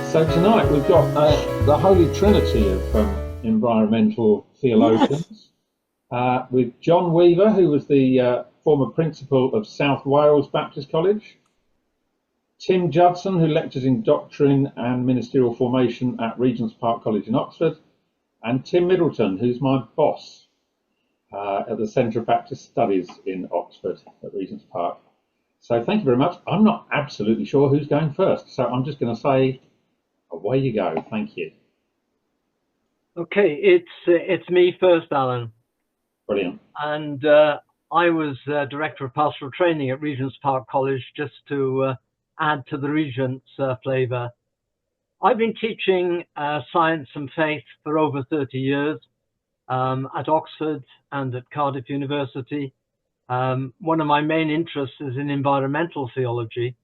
So tonight we've got the Holy Trinity of environmental theologians with John Weaver, who was the former principal of South Wales Baptist College, Tim Judson, who lectures in doctrine and ministerial formation at Regent's Park College in Oxford, and Tim Middleton, who's my boss at the Centre of Baptist Studies in Oxford at Regent's Park. So thank you very much. I'm not absolutely sure who's going first, so I'm just going to say, away you go. Thank you. Okay, it's me first, Alan. Brilliant. And I was Director of Pastoral Training at Regent's Park College, just to add to the Regent's flavour. I've been teaching science and faith for over 30 years at Oxford and at Cardiff University. One of my main interests is in environmental theology.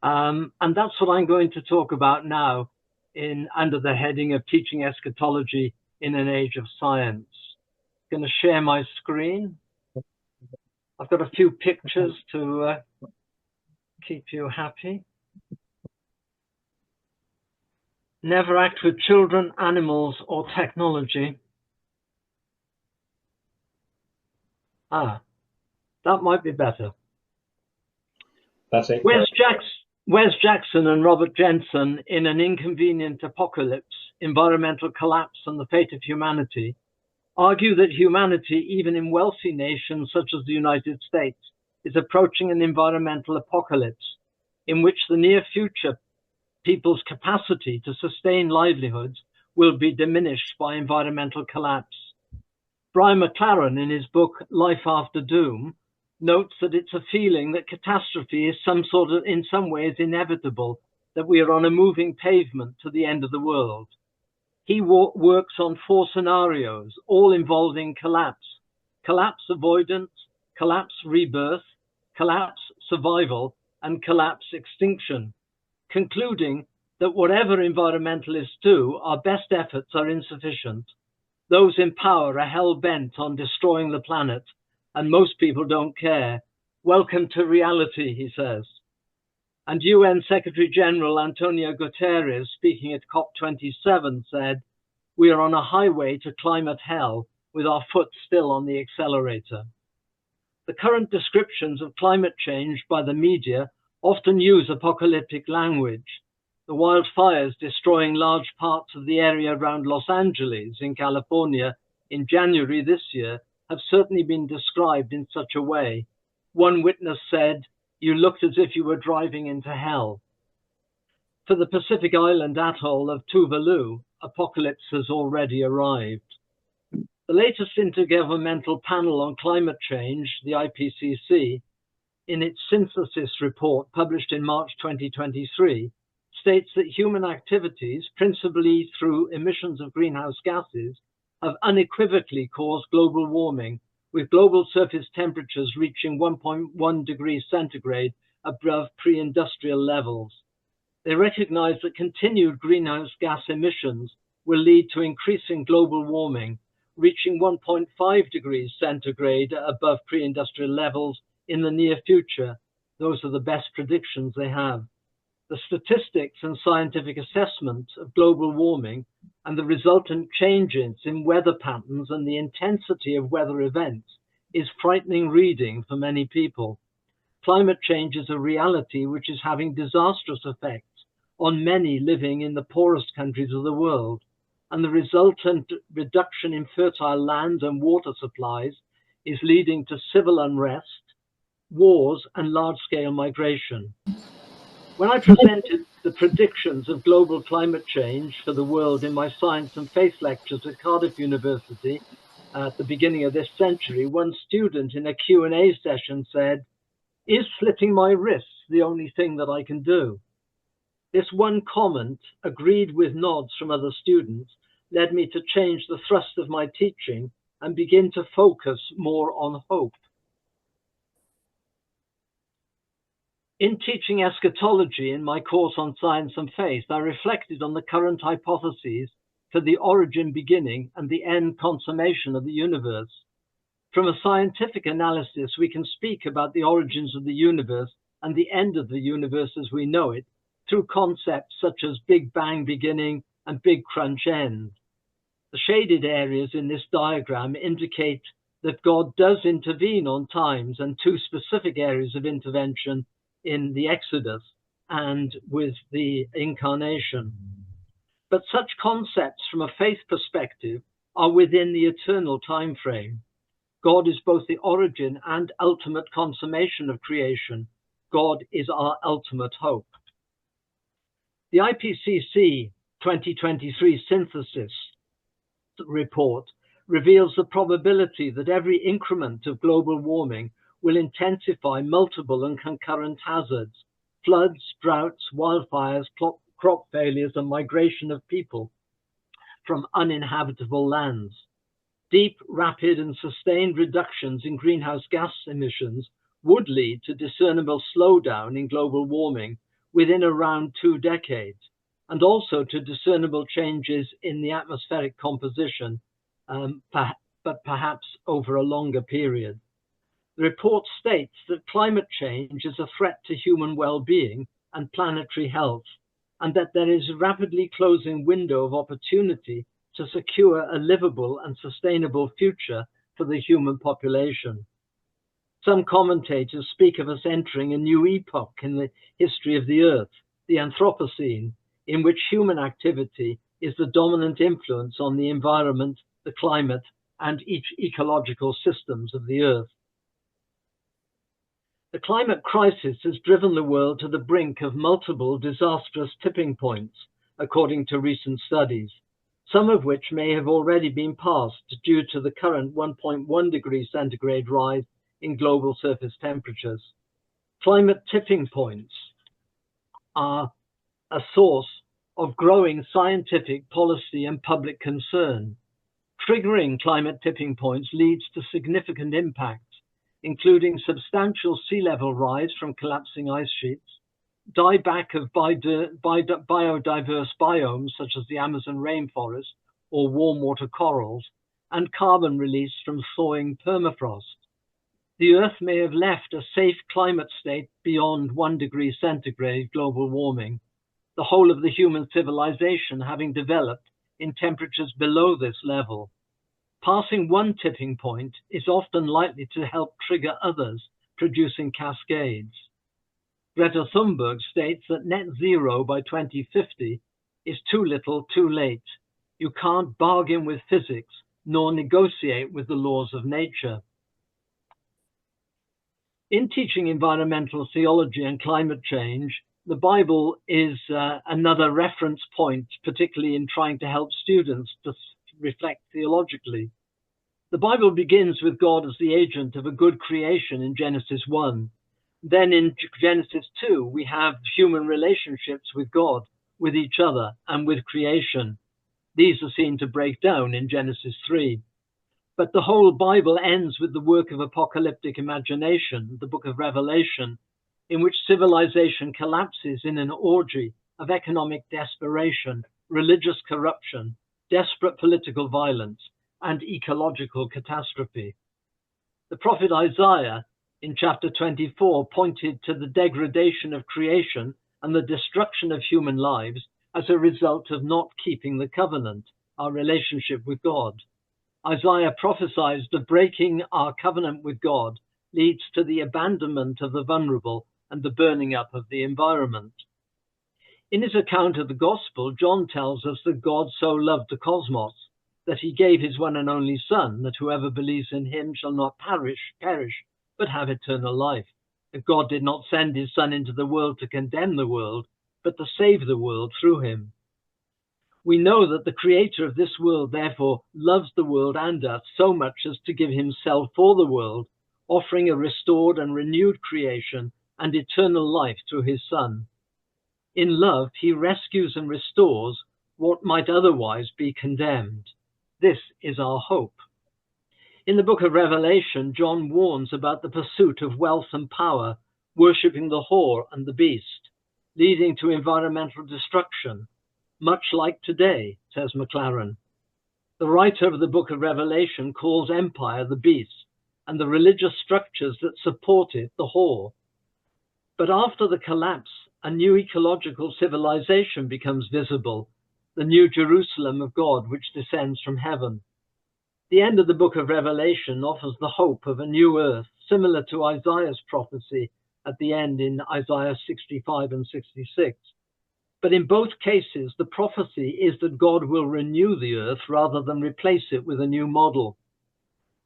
And that's what I'm going to talk about now under the heading of Teaching Eschatology in an Age of Science. I'm going to share my screen. I've got a few pictures to keep you happy. Never act with children, animals, or technology. That might be better. That's it. Wes Jackson and Robert Jensen in An Inconvenient Apocalypse, Environmental Collapse and the Fate of Humanity argue that humanity, even in wealthy nations such as the United States, is approaching an environmental apocalypse in which the near future people's capacity to sustain livelihoods will be diminished by environmental collapse. Brian McLaren, in his book Life After Doom, notes that it's a feeling that catastrophe is in some ways inevitable, that we are on a moving pavement to the end of the world. He works on 4 scenarios, all involving collapse: collapse avoidance, collapse rebirth, collapse survival, and collapse extinction, concluding that whatever environmentalists do, our best efforts are insufficient. Those in power are hell-bent on destroying the planet, and most people don't care. Welcome to reality, he says. And UN Secretary General Antonio Guterres, speaking at COP27, said, "We are on a highway to climate hell with our foot still on the accelerator." The current descriptions of climate change by the media often use apocalyptic language. The wildfires destroying large parts of the area around Los Angeles in California in January this year have certainly been described in such a way. One witness said, "You looked as if you were driving into hell." For the Pacific island atoll of Tuvalu, apocalypse has already arrived. The latest Intergovernmental Panel on Climate Change, the IPCC, in its synthesis report published in March 2023, states that human activities, principally through emissions of greenhouse gases, have unequivocally caused global warming, with global surface temperatures reaching 1.1 degrees centigrade above pre-industrial levels. They recognize that continued greenhouse gas emissions will lead to increasing global warming, reaching 1.5 degrees centigrade above pre-industrial levels in the near future. Those are the best predictions they have. The statistics and scientific assessment of global warming and the resultant changes in weather patterns and the intensity of weather events is frightening reading for many people. Climate change is a reality which is having disastrous effects on many living in the poorest countries of the world, and the resultant reduction in fertile land and water supplies is leading to civil unrest, wars, and large-scale migration. When I presented the predictions of global climate change for the world in my science and faith lectures at Cardiff University at the beginning of this century, one student in a Q&A session said, "Is slitting my wrists the only thing that I can do?" This one comment, agreed with nods from other students, led me to change the thrust of my teaching and begin to focus more on hope. In teaching eschatology in my course on science and faith, I reflected on the current hypotheses for the origin, beginning, and the end consummation of the universe. From a scientific analysis, we can speak about the origins of the universe and the end of the universe as we know it through concepts such as Big Bang beginning and Big Crunch end. The shaded areas in this diagram indicate that God does intervene on times, and two specific areas of intervention in the Exodus and with the incarnation. But such concepts from a faith perspective are within the eternal time frame. God is both the origin and ultimate consummation of creation. God is our ultimate hope. The IPCC 2023 synthesis report reveals the probability that every increment of global warming will intensify multiple and concurrent hazards: floods, droughts, wildfires, crop failures, and migration of people from uninhabitable lands. Deep, rapid, and sustained reductions in greenhouse gas emissions would lead to discernible slowdown in global warming within around 2 decades, and also to discernible changes in the atmospheric composition, but perhaps over a longer period. The report states that climate change is a threat to human well-being and planetary health, and that there is a rapidly closing window of opportunity to secure a livable and sustainable future for the human population. Some commentators speak of us entering a new epoch in the history of the Earth, the Anthropocene, in which human activity is the dominant influence on the environment, the climate, and each ecological systems of the Earth. The climate crisis has driven the world to the brink of multiple disastrous tipping points, according to recent studies, some of which may have already been passed due to the current 1.1 degrees centigrade rise in global surface temperatures. Climate tipping points are a source of growing scientific policy and public concern. Triggering climate tipping points leads to significant impacts, including substantial sea level rise from collapsing ice sheets, dieback of biodiverse biomes such as the Amazon rainforest or warm water corals, and carbon release from thawing permafrost. The Earth may have left a safe climate state beyond 1 degree centigrade global warming, the whole of the human civilization having developed in temperatures below this level. Passing one tipping point is often likely to help trigger others, producing cascades. Greta Thunberg states that net zero by 2050 is too little, too late. You can't bargain with physics, nor negotiate with the laws of nature. In teaching environmental theology and climate change, the Bible is another reference point, particularly in trying to help students to reflect theologically. The Bible begins with God as the agent of a good creation in Genesis 1. Then in Genesis 2, we have human relationships with God, with each other, and with creation. These are seen to break down in Genesis 3. But the whole Bible ends with the work of apocalyptic imagination, the book of Revelation, in which civilization collapses in an orgy of economic desperation, religious corruption, desperate political violence, and ecological catastrophe. The prophet Isaiah in chapter 24 pointed to the degradation of creation and the destruction of human lives as a result of not keeping the covenant, our relationship with God. Isaiah prophesies that breaking our covenant with God leads to the abandonment of the vulnerable and the burning up of the environment. In his account of the gospel, John tells us that God so loved the cosmos that he gave his one and only Son, that whoever believes in him shall not perish, but have eternal life. That God did not send his Son into the world to condemn the world, but to save the world through him. We know that the creator of this world, therefore, loves the world and us so much as to give himself for the world, offering a restored and renewed creation and eternal life through his Son. In love, he rescues and restores what might otherwise be condemned. This is our hope. In the book of Revelation, John warns about the pursuit of wealth and power, worshipping the whore and the beast, leading to environmental destruction, much like today, says McLaren. The writer of the book of Revelation calls empire the beast, and the religious structures that support it the whore. But after the collapse a new ecological civilization becomes visible, the new Jerusalem of God which descends from heaven. The end of the book of Revelation offers the hope of a new earth, similar to Isaiah's prophecy at the end in Isaiah 65 and 66. But in both cases, the prophecy is that God will renew the earth rather than replace it with a new model.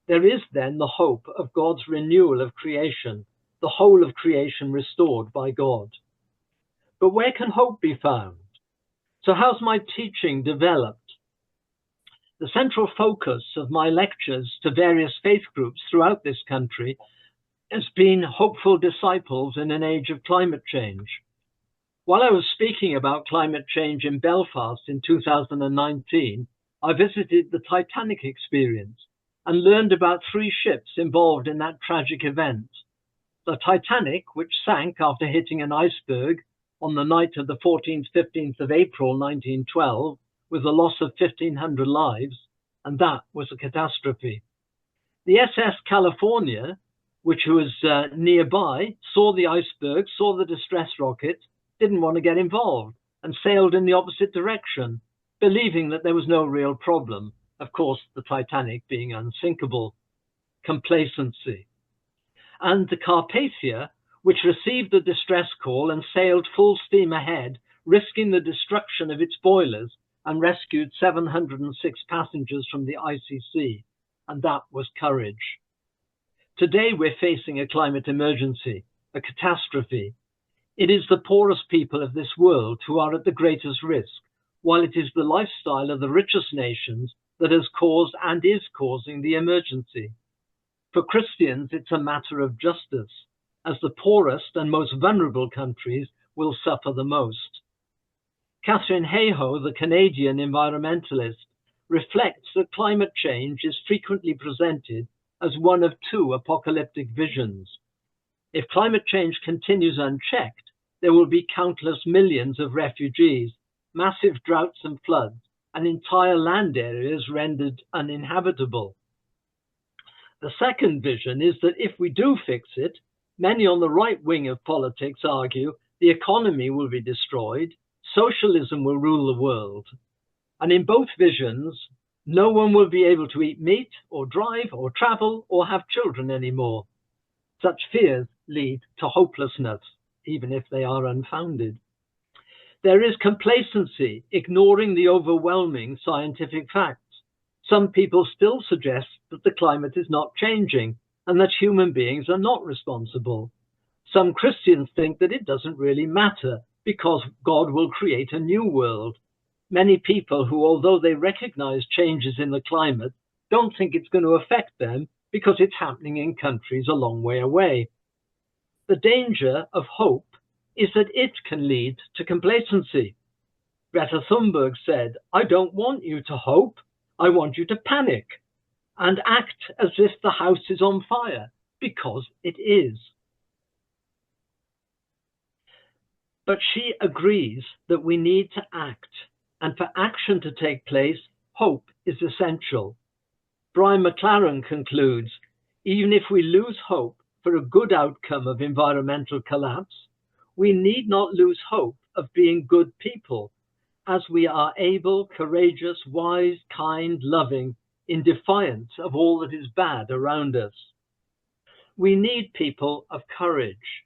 There is then the hope of God's renewal of creation, the whole of creation restored by God. But where can hope be found? So how's my teaching developed? The central focus of my lectures to various faith groups throughout this country has been hopeful disciples in an age of climate change. While I was speaking about climate change in Belfast in 2019, I visited the Titanic experience and learned about 3 ships involved in that tragic event. The Titanic, which sank after hitting an iceberg on the night of the 14th, 15th of April 1912, with a loss of 1,500 lives, and that was a catastrophe. The SS California, which was nearby, saw the iceberg, saw the distress rocket, didn't want to get involved, and sailed in the opposite direction, believing that there was no real problem. Of course, the Titanic being unsinkable. Complacency. And the Carpathia, which received the distress call and sailed full steam ahead, risking the destruction of its boilers, and rescued 706 passengers from the icy sea. And that was courage. Today we're facing a climate emergency, a catastrophe. It is the poorest people of this world who are at the greatest risk, while it is the lifestyle of the richest nations that has caused and is causing the emergency. For Christians, it's a matter of justice, as the poorest and most vulnerable countries will suffer the most. Katharine Hayhoe, the Canadian environmentalist, reflects that climate change is frequently presented as one of 2 apocalyptic visions. If climate change continues unchecked, there will be countless millions of refugees, massive droughts and floods, and entire land areas rendered uninhabitable. The second vision is that if we do fix it, many on the right wing of politics argue the economy will be destroyed, socialism will rule the world. And in both visions, no one will be able to eat meat or drive or travel or have children anymore. Such fears lead to hopelessness, even if they are unfounded. There is complacency, ignoring the overwhelming scientific facts. Some people still suggest that the climate is not changing and that human beings are not responsible. Some Christians think that it doesn't really matter because God will create a new world. Many people who, although they recognize changes in the climate, don't think it's going to affect them because it's happening in countries a long way away. The danger of hope is that it can lead to complacency. Greta Thunberg said, "I don't want you to hope, I want you to panic and act as if the house is on fire, because it is." But she agrees that we need to act, and for action to take place, hope is essential. Brian McLaren concludes, even if we lose hope for a good outcome of environmental collapse, we need not lose hope of being good people, as we are able, courageous, wise, kind, loving, in defiance of all that is bad around us. We need people of courage.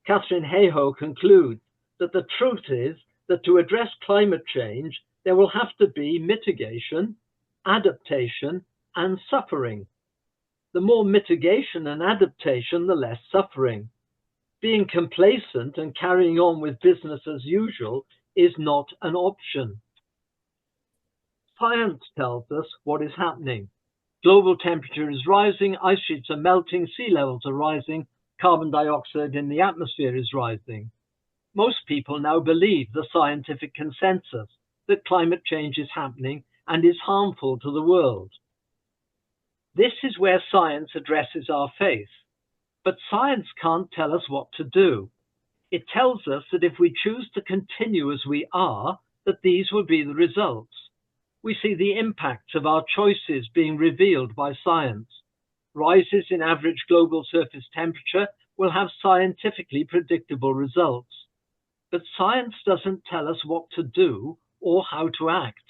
Katharine Hayhoe concludes that the truth is that to address climate change, there will have to be mitigation, adaptation, and suffering. The more mitigation and adaptation, the less suffering. Being complacent and carrying on with business as usual is not an option. Science tells us what is happening. Global temperature is rising, ice sheets are melting, sea levels are rising, carbon dioxide in the atmosphere is rising. Most people now believe the scientific consensus that climate change is happening and is harmful to the world. This is where science addresses our faith. But science can't tell us what to do. It tells us that if we choose to continue as we are, that these will be the results. We see the impacts of our choices being revealed by science. Rises in average global surface temperature will have scientifically predictable results. But science doesn't tell us what to do or how to act.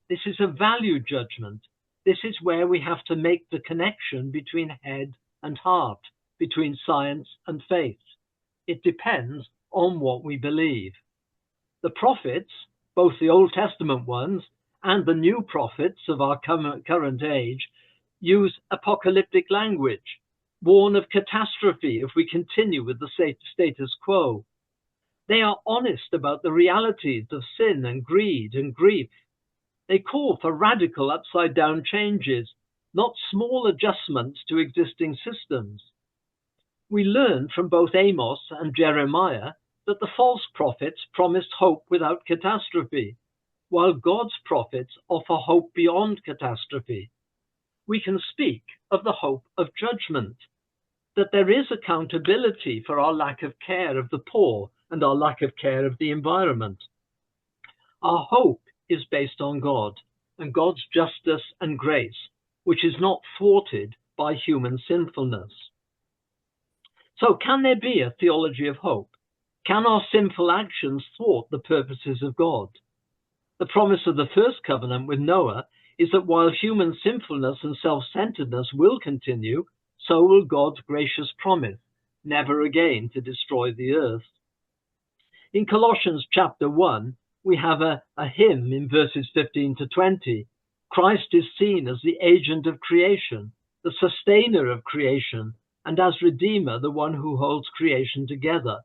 This is a value judgment. This is where we have to make the connection between head and heart, between science and faith. It depends on what we believe. The prophets, both the Old Testament ones and the new prophets of our current age, use apocalyptic language, warn of catastrophe if we continue with the status quo. They are honest about the realities of sin and greed and grief. They call for radical upside-down changes, not small adjustments to existing systems. We learn from both Amos and Jeremiah that the false prophets promised hope without catastrophe, while God's prophets offer hope beyond catastrophe. We can speak of the hope of judgment, that there is accountability for our lack of care of the poor and our lack of care of the environment. Our hope is based on God and God's justice and grace, which is not thwarted by human sinfulness. So can there be a theology of hope? Can our sinful actions thwart the purposes of God? The promise of the first covenant with Noah is that while human sinfulness and self-centeredness will continue, so will God's gracious promise, never again to destroy the earth. In Colossians chapter 1, we have a hymn in verses 15 to 20. Christ is seen as the agent of creation, the sustainer of creation, and as Redeemer, the one who holds creation together.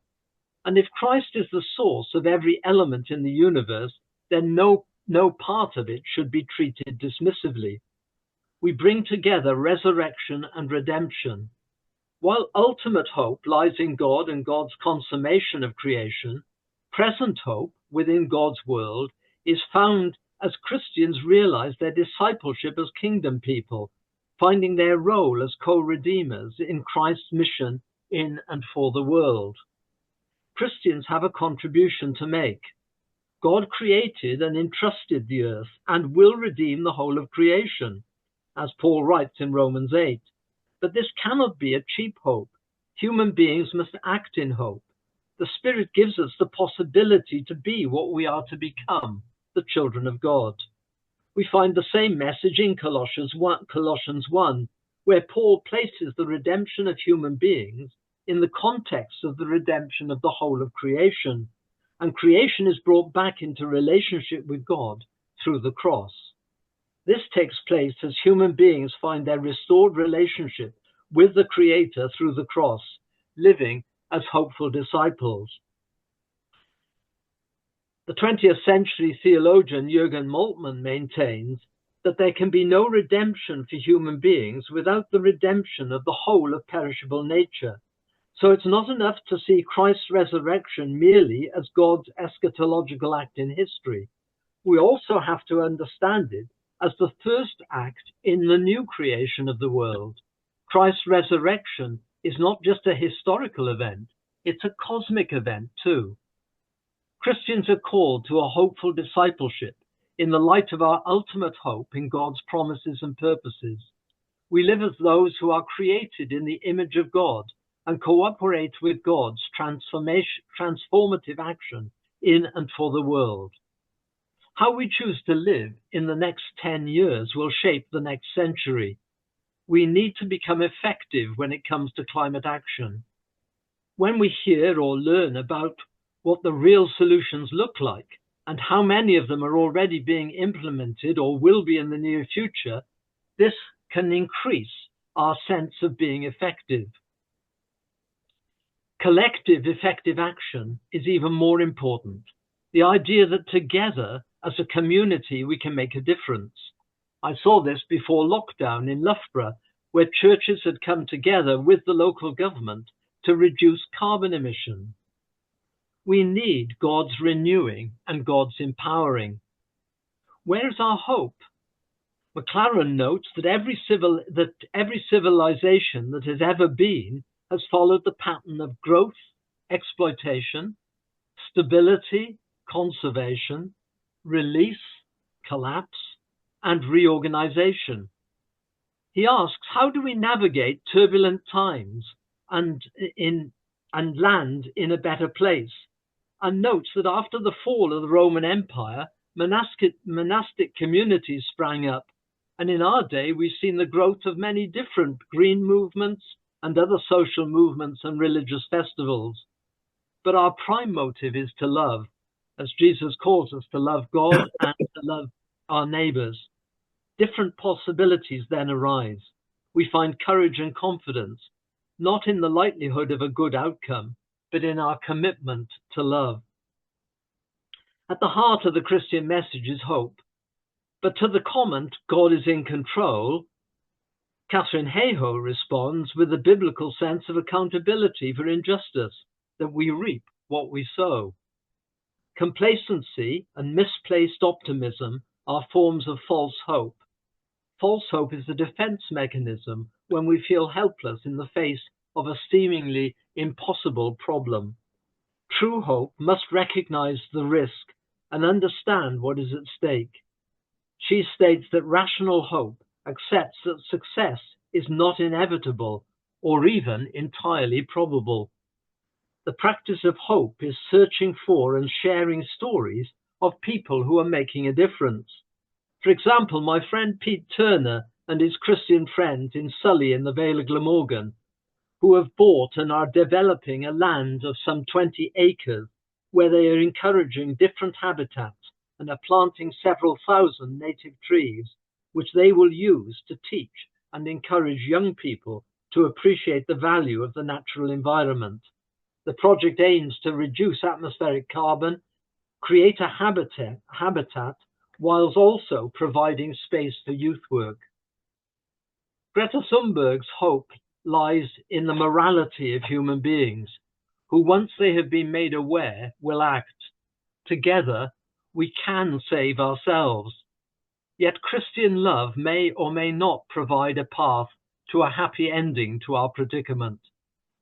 And if Christ is the source of every element in the universe, then no part of it should be treated dismissively. We bring together resurrection and redemption. While ultimate hope lies in God and God's consummation of creation, present hope within God's world is found as Christians realize their discipleship as kingdom people, finding their role as co-redeemers in Christ's mission in and for the world. Christians have a contribution to make. God created and entrusted the earth and will redeem the whole of creation, as Paul writes in Romans 8. But this cannot be a cheap hope. Human beings must act in hope. The Spirit gives us the possibility to be what we are to become, the children of God. We find the same message in Colossians 1, where Paul places the redemption of human beings in the context of the redemption of the whole of creation. And creation is brought back into relationship with God through the cross. This takes place as human beings find their restored relationship with the Creator through the cross, living as hopeful disciples. The 20th century theologian Jürgen Moltmann maintains that there can be no redemption for human beings without the redemption of the whole of perishable nature. So it's not enough to see Christ's resurrection merely as God's eschatological act in history. We also have to understand it as the first act in the new creation of the world. Christ's resurrection is not just a historical event, it's a cosmic event too. Christians are called to a hopeful discipleship in the light of our ultimate hope in God's promises and purposes. We live as those who are created in the image of God and cooperate with God's transformative action in and for the world. How we choose to live in the next 10 years will shape the next century. We need to become effective when it comes to climate action. When we hear or learn about what the real solutions look like and how many of them are already being implemented or will be in the near future, this can increase our sense of being effective. Collective effective action is even more important. The idea that together as a community we can make a difference. I saw this before lockdown in Loughborough, where churches had come together with the local government to reduce carbon emissions. We need God's renewing and God's empowering. Where is our hope? McLaren notes that every civilization that has ever been has followed the pattern of growth, exploitation, stability, conservation, release, collapse, and reorganization. He asks, how do we navigate turbulent times and land in a better place? and notes that after the fall of the Roman Empire, monastic communities sprang up. And in our day, we've seen the growth of many different green movements and other social movements and religious festivals. But our prime motive is to love, as Jesus calls us to love God and to love our neighbors. Different possibilities then arise. We find courage and confidence, not in the likelihood of a good outcome, but in our commitment to love. At the heart of the Christian message is hope. But to the comment, God is in control, Catherine Hayhoe responds with a biblical sense of accountability for injustice, that we reap what we sow. Complacency and misplaced optimism are forms of false hope. False hope is a defense mechanism when we feel helpless in the face of a seemingly impossible problem. True hope must recognize the risk and understand what is at stake. She states that rational hope accepts that success is not inevitable or even entirely probable. The practice of hope is searching for and sharing stories of people who are making a difference. For example, my friend Pete Turner and his Christian friends in Sully in the Vale of Glamorgan, who have bought and are developing a land of some 20 acres where they are encouraging different habitats and are planting several thousand native trees, which they will use to teach and encourage young people to appreciate the value of the natural environment. The project aims to reduce atmospheric carbon, create a habitat, whilst also providing space for youth work. Greta Thunberg's hope lies in the morality of human beings, who once they have been made aware will act. Together, we can save ourselves. Yet Christian love may or may not provide a path to a happy ending to our predicament,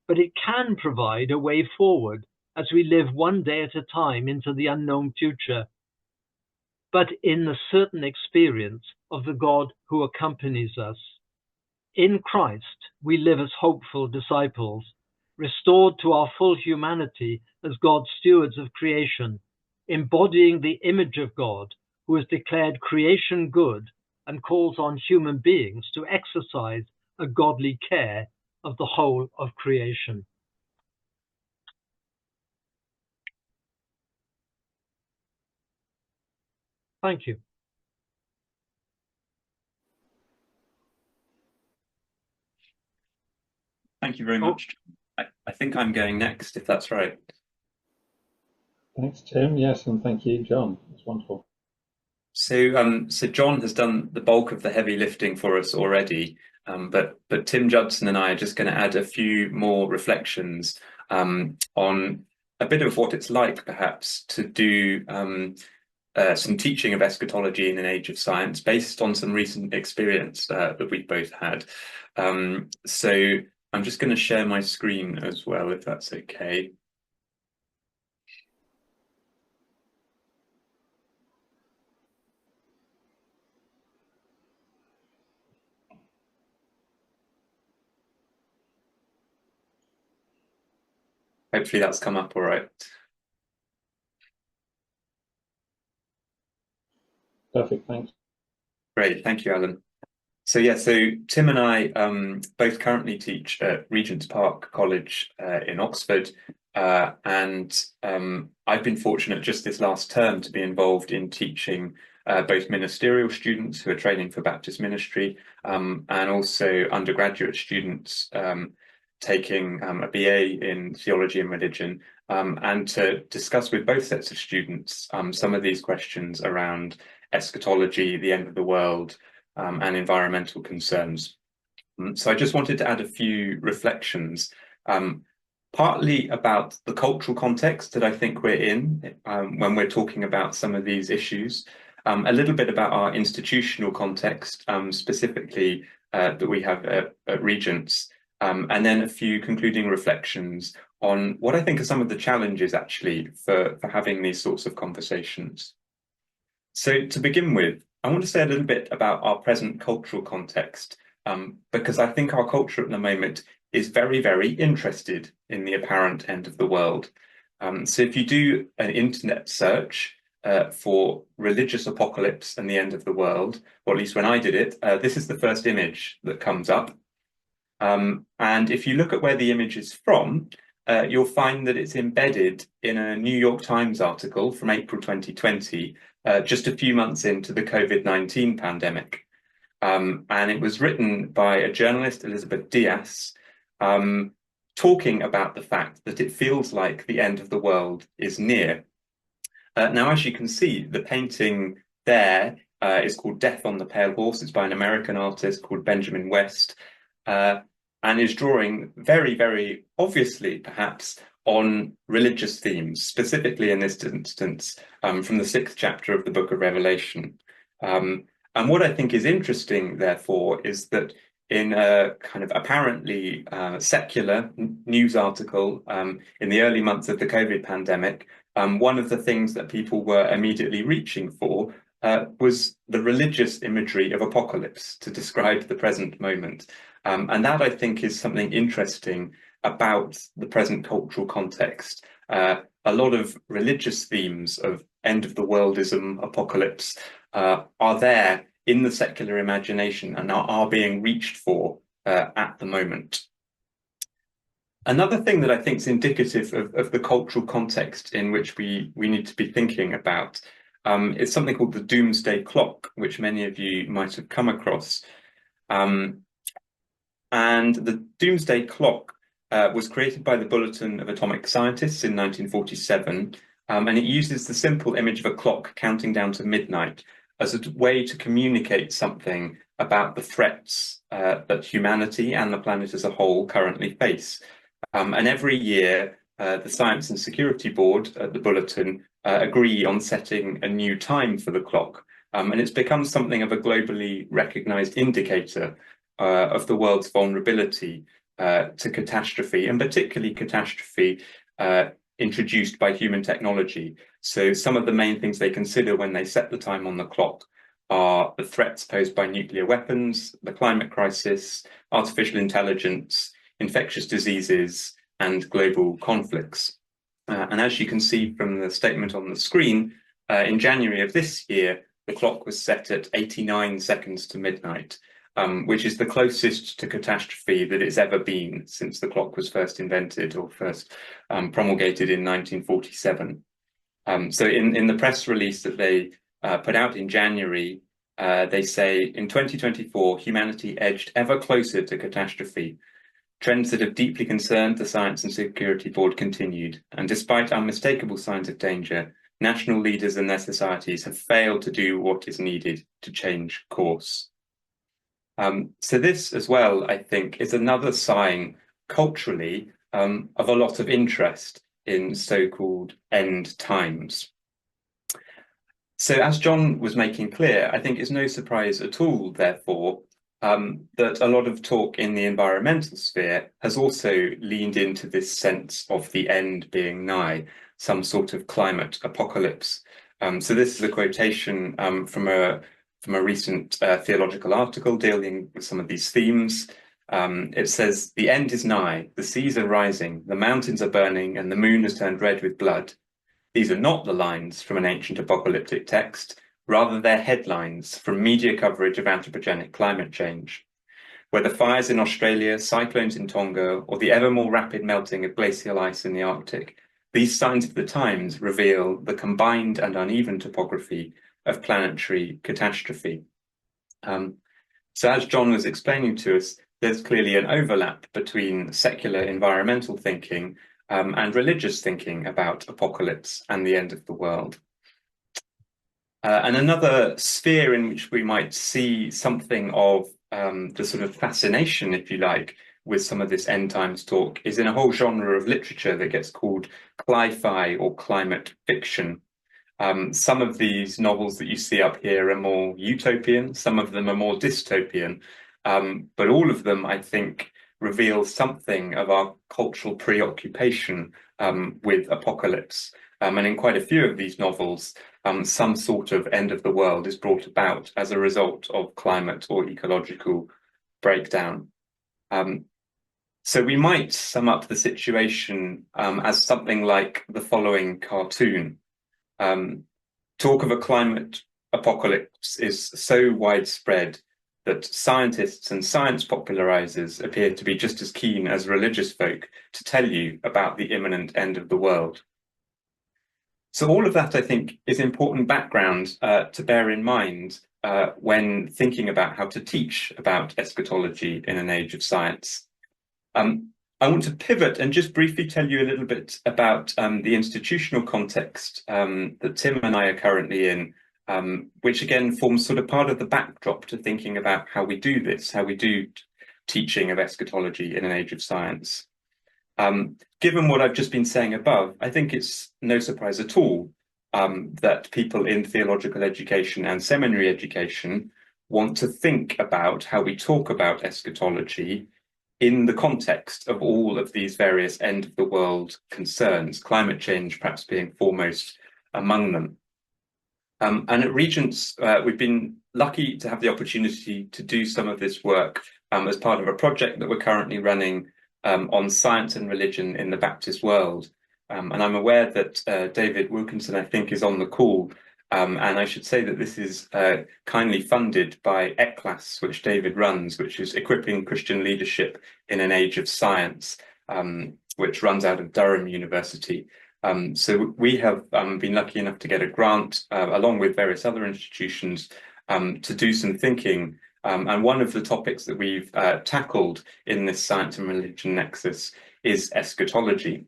but it can provide a way forward as we live one day at a time into the unknown future, but in the certain experience of the God who accompanies us. In Christ, we live as hopeful disciples, restored to our full humanity as God's stewards of creation, embodying the image of God, who has declared creation good and calls on human beings to exercise a godly care of the whole of creation. Thank you. Thank you very much. I think I'm going next, if that's right. Thanks, Tim. Yes, and thank you, John. It's wonderful. So John has done the bulk of the heavy lifting for us already, but Tim Judson and I are just going to add a few more reflections on a bit of what it's like, perhaps, to do some teaching of eschatology in an age of science based on some recent experience that we've both had. So I'm just going to share my screen as well, if that's okay. Hopefully that's come up all right. Perfect, thanks. Great, thank you, Alan. So Tim and I both currently teach at Regent's Park College in Oxford, and I've been fortunate just this last term to be involved in teaching both ministerial students who are training for Baptist ministry and also undergraduate students taking a BA in theology and religion, and to discuss with both sets of students some of these questions around eschatology, the end of the world, and environmental concerns. So I just wanted to add a few reflections, partly about the cultural context that I think we're in when we're talking about some of these issues, a little bit about our institutional context, specifically that we have at Regent's, and then a few concluding reflections on what I think are some of the challenges actually for having these sorts of conversations. So to begin with, I want to say a little bit about our present cultural context, because I think our culture at the moment is very, very interested in the apparent end of the world. So if you do an internet search for religious apocalypse and the end of the world, or at least when I did it, this is the first image that comes up. And if you look at where the image is from, you'll find that it's embedded in a New York Times article from April 2020, just a few months into the COVID-19 pandemic. And it was written by a journalist, Elizabeth Diaz, talking about the fact that it feels like the end of the world is near. Now, as you can see, the painting there is called Death on the Pale Horse. It's by an American artist called Benjamin West, and is drawing very, very obviously, perhaps, on religious themes, specifically in this instance, from the 6th chapter of the book of Revelation. And what I think is interesting, therefore, is that in a kind of apparently secular news article in the early months of the COVID pandemic, one of the things that people were immediately reaching for was the religious imagery of apocalypse to describe the present moment. And that, I think, is something interesting about the present cultural context. A lot of religious themes of end of the worldism, apocalypse, are there in the secular imagination and are being reached for at the moment. Another thing that I think is indicative of the cultural context in which we need to be thinking about is something called the doomsday clock, which many of you might have come across. And the doomsday clock was created by the Bulletin of Atomic Scientists in 1947, and it uses the simple image of a clock counting down to midnight as a way to communicate something about the threats that humanity and the planet as a whole currently face. And every year, the Science and Security Board at the Bulletin agree on setting a new time for the clock. And it's become something of a globally recognized indicator of the world's vulnerability to catastrophe, and particularly catastrophe introduced by human technology. So some of the main things they consider when they set the time on the clock are the threats posed by nuclear weapons, the climate crisis, artificial intelligence, infectious diseases, and global conflicts. And as you can see from the statement on the screen, in January of this year, the clock was set at 89 seconds to midnight, which is the closest to catastrophe that it's ever been since the clock was first invented or first promulgated in 1947. So in the press release that they put out in January, they say, in 2024, humanity edged ever closer to catastrophe. Trends that have deeply concerned the Science and Security Board continued, and despite unmistakable signs of danger, national leaders and their societies have failed to do what is needed to change course. So this as well, I think, is another sign culturally of a lot of interest in so-called end times. So as John was making clear, I think it's no surprise at all, therefore, that a lot of talk in the environmental sphere has also leaned into this sense of the end being nigh, some sort of climate apocalypse. So this is a quotation from a recent theological article dealing with some of these themes. It says, "The end is nigh, the seas are rising, the mountains are burning, and the moon has turned red with blood." These are not the lines from an ancient apocalyptic text, rather they're headlines from media coverage of anthropogenic climate change. Whether fires in Australia, cyclones in Tonga, or the ever more rapid melting of glacial ice in the Arctic, these signs of the times reveal the combined and uneven topography of planetary catastrophe. So as John was explaining to us, there's clearly an overlap between secular environmental thinking and religious thinking about apocalypse and the end of the world. And another sphere in which we might see something of the sort of fascination, if you like, with some of this end times talk is in a whole genre of literature that gets called cli-fi or climate fiction. Some of these novels that you see up here are more utopian, some of them are more dystopian, but all of them, I think, reveal something of our cultural preoccupation with apocalypse. And in quite a few of these novels, some sort of end of the world is brought about as a result of climate or ecological breakdown. So we might sum up the situation as something like the following cartoon. Talk of a climate apocalypse is so widespread that scientists and science popularizers appear to be just as keen as religious folk to tell you about the imminent end of the world. So all of that, I think, is important background to bear in mind when thinking about how to teach about eschatology in an age of science. I want to pivot and just briefly tell you a little bit about the institutional context that Tim and I are currently in, which again forms sort of part of the backdrop to thinking about how we do this, how we do teaching of eschatology in an age of science. Given what I've just been saying above, I think it's no surprise at all that people in theological education and seminary education want to think about how we talk about eschatology in the context of all of these various end of the world concerns, climate change perhaps being foremost among them. And at Regent's, we've been lucky to have the opportunity to do some of this work as part of a project that we're currently running on science and religion in the Baptist world. And I'm aware that David Wilkinson, I think, is on the call. And I should say that this is kindly funded by ECLAS, which David runs, which is Equipping Christian Leadership in an Age of Science, which runs out of Durham University. So we have been lucky enough to get a grant, along with various other institutions, to do some thinking. And one of the topics that we've tackled in this science and religion nexus is eschatology.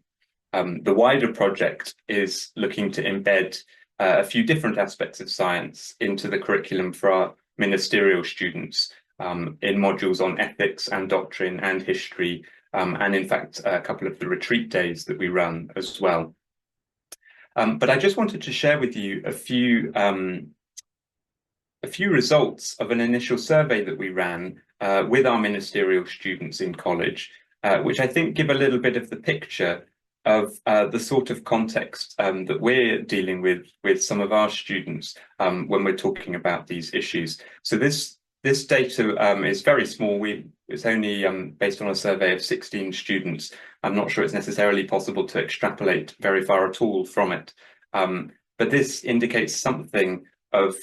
The wider project is looking to embed a few different aspects of science into the curriculum for our ministerial students in modules on ethics and doctrine and history, and in fact, a couple of the retreat days that we run as well. But I just wanted to share with you a few results of an initial survey that we ran with our ministerial students in college, which I think give a little bit of the picture of the sort of context that we're dealing with some of our students when we're talking about these issues. So this data is very small. It's only based on a survey of 16 students. I'm not sure it's necessarily possible to extrapolate very far at all from it. But this indicates something of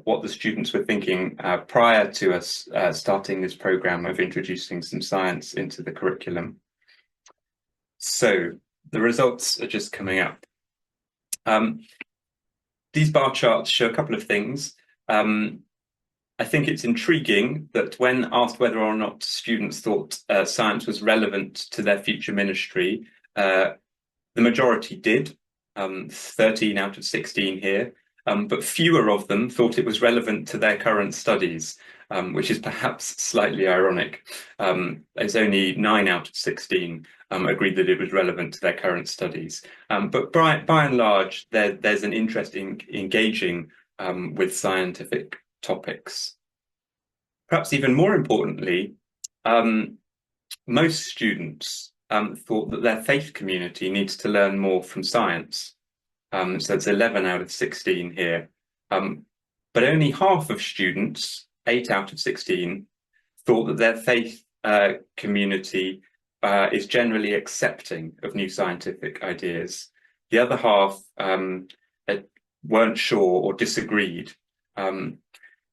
what the students were thinking prior to us starting this program of introducing some science into the curriculum. So the results are just coming up. These bar charts show a couple of things. I think it's intriguing that when asked whether or not students thought science was relevant to their future ministry, the majority did, 13 out of 16 here, but fewer of them thought it was relevant to their current studies, which is perhaps slightly ironic. It's only 9 out of 16 agreed that it was relevant to their current studies. But by and large, there's an interest in engaging with scientific topics. Perhaps even more importantly, most students thought that their faith community needs to learn more from science. So it's 11 out of 16 here. But only half of students, 8 out of 16, thought that their faith community is generally accepting of new scientific ideas. The other half weren't sure or disagreed.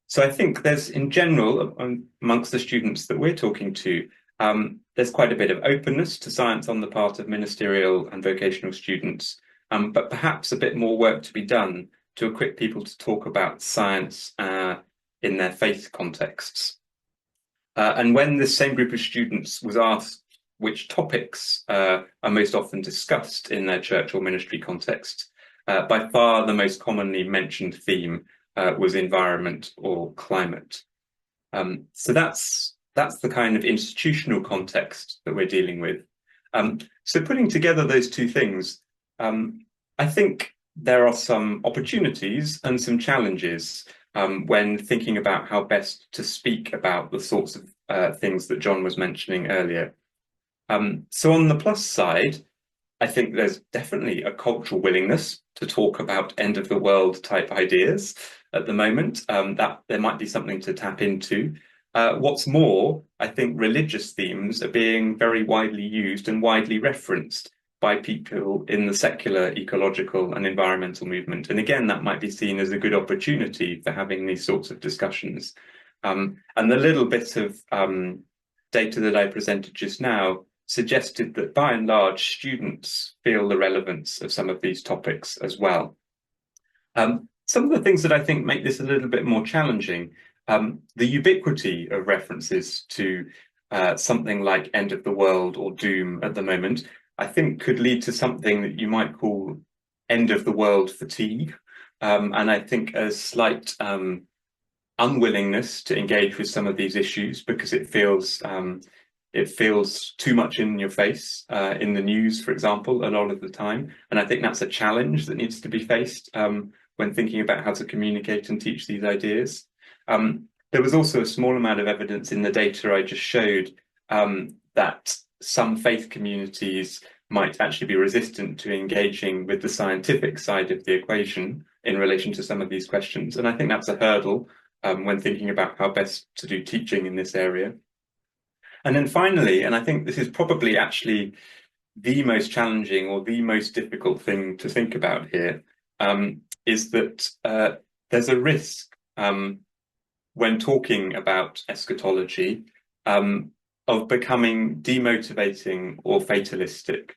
So I think there's, in general, amongst the students that we're talking to, there's quite a bit of openness to science on the part of ministerial and vocational students, but perhaps a bit more work to be done to equip people to talk about science in their faith contexts. And when this same group of students was asked which topics are most often discussed in their church or ministry context, by far the most commonly mentioned theme was environment or climate. So that's the kind of institutional context that we're dealing with. So putting together those two things, I think there are some opportunities and some challenges when thinking about how best to speak about the sorts of things that John was mentioning earlier. So on the plus side, I think there's definitely a cultural willingness to talk about end of the world type ideas at the moment, that there might be something to tap into. What's more, I think religious themes are being very widely used and widely referenced by people in the secular ecological and environmental movement. And again, that might be seen as a good opportunity for having these sorts of discussions. And the little bit of data that I presented just now suggested that by and large, students feel the relevance of some of these topics as well. Some of the things that I think make this a little bit more challenging, the ubiquity of references to something like end of the world or doom at the moment, I think could lead to something that you might call end of the world fatigue. And I think a slight unwillingness to engage with some of these issues because it feels too much in your face in the news, for example, a lot of the time. And I think that's a challenge that needs to be faced when thinking about how to communicate and teach these ideas. There was also a small amount of evidence in the data I just showed that some faith communities might actually be resistant to engaging with the scientific side of the equation in relation to some of these questions. And I think that's a hurdle when thinking about how best to do teaching in this area. And then finally, and I think this is probably actually the most challenging or the most difficult thing to think about here, is that there's a risk when talking about eschatology of becoming demotivating or fatalistic.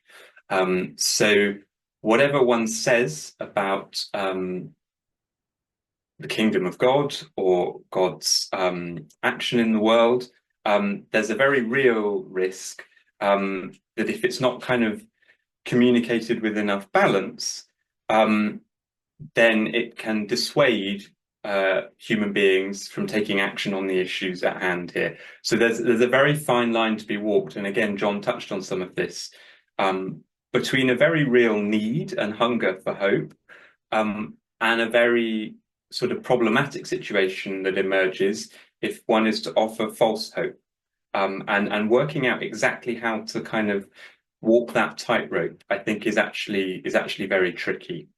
So whatever one says about the kingdom of God or God's action in the world, there's a very real risk that if it's not kind of communicated with enough balance, then it can dissuade human beings from taking action on the issues at hand here. So there's a very fine line to be walked, and again, John touched on some of this, between a very real need and hunger for hope, and a very sort of problematic situation that emerges if one is to offer false hope, and working out exactly how to kind of walk that tightrope, I think is actually very tricky.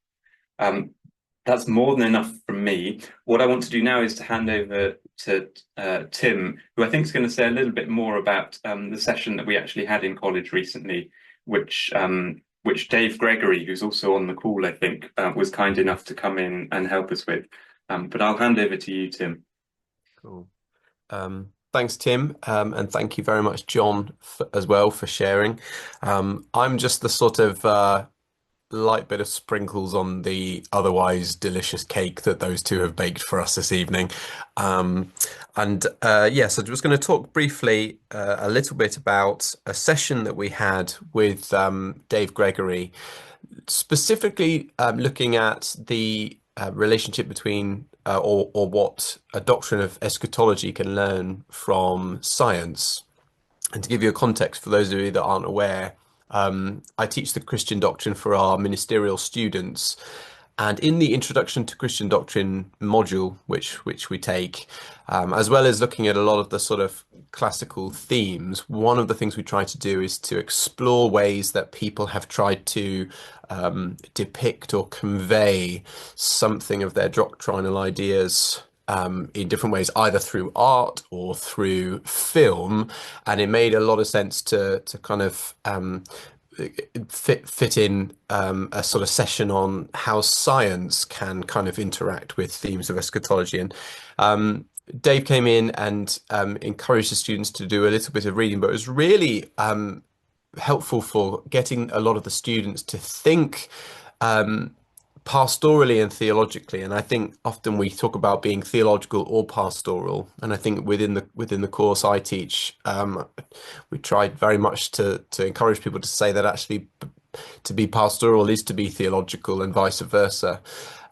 That's more than enough from me. What I want to do now is to hand over to Tim, who I think is going to say a little bit more about the session that we actually had in college recently, which Dave Gregory, who's also on the call, I think, was kind enough to come in and help us with. But I'll hand over to you, Tim. Cool. Thanks, Tim, and thank you very much, John, as well for sharing. I'm just the sort of light bit of sprinkles on the otherwise delicious cake that those two have baked for us this evening. Yes, I was going to talk briefly a little bit about a session that we had with Dave Gregory, specifically looking at the relationship between or what a doctrine of eschatology can learn from science. And to give you a context for those of you that aren't aware, I teach the Christian doctrine for our ministerial students. And in the Introduction to Christian Doctrine module, which we take, as well as looking at a lot of the sort of classical themes, one of the things we try to do is to explore ways that people have tried to depict or convey something of their doctrinal ideas in different ways, either through art or through film. And it made a lot of sense to kind of fit in a sort of session on how science can kind of interact with themes of eschatology. And Dave came in and encouraged the students to do a little bit of reading, but it was really helpful for getting a lot of the students to think pastorally and theologically. And I think often we talk about being theological or pastoral, and I think within the course I teach, we tried very much to encourage people to say that actually to be pastoral is to be theological and vice versa.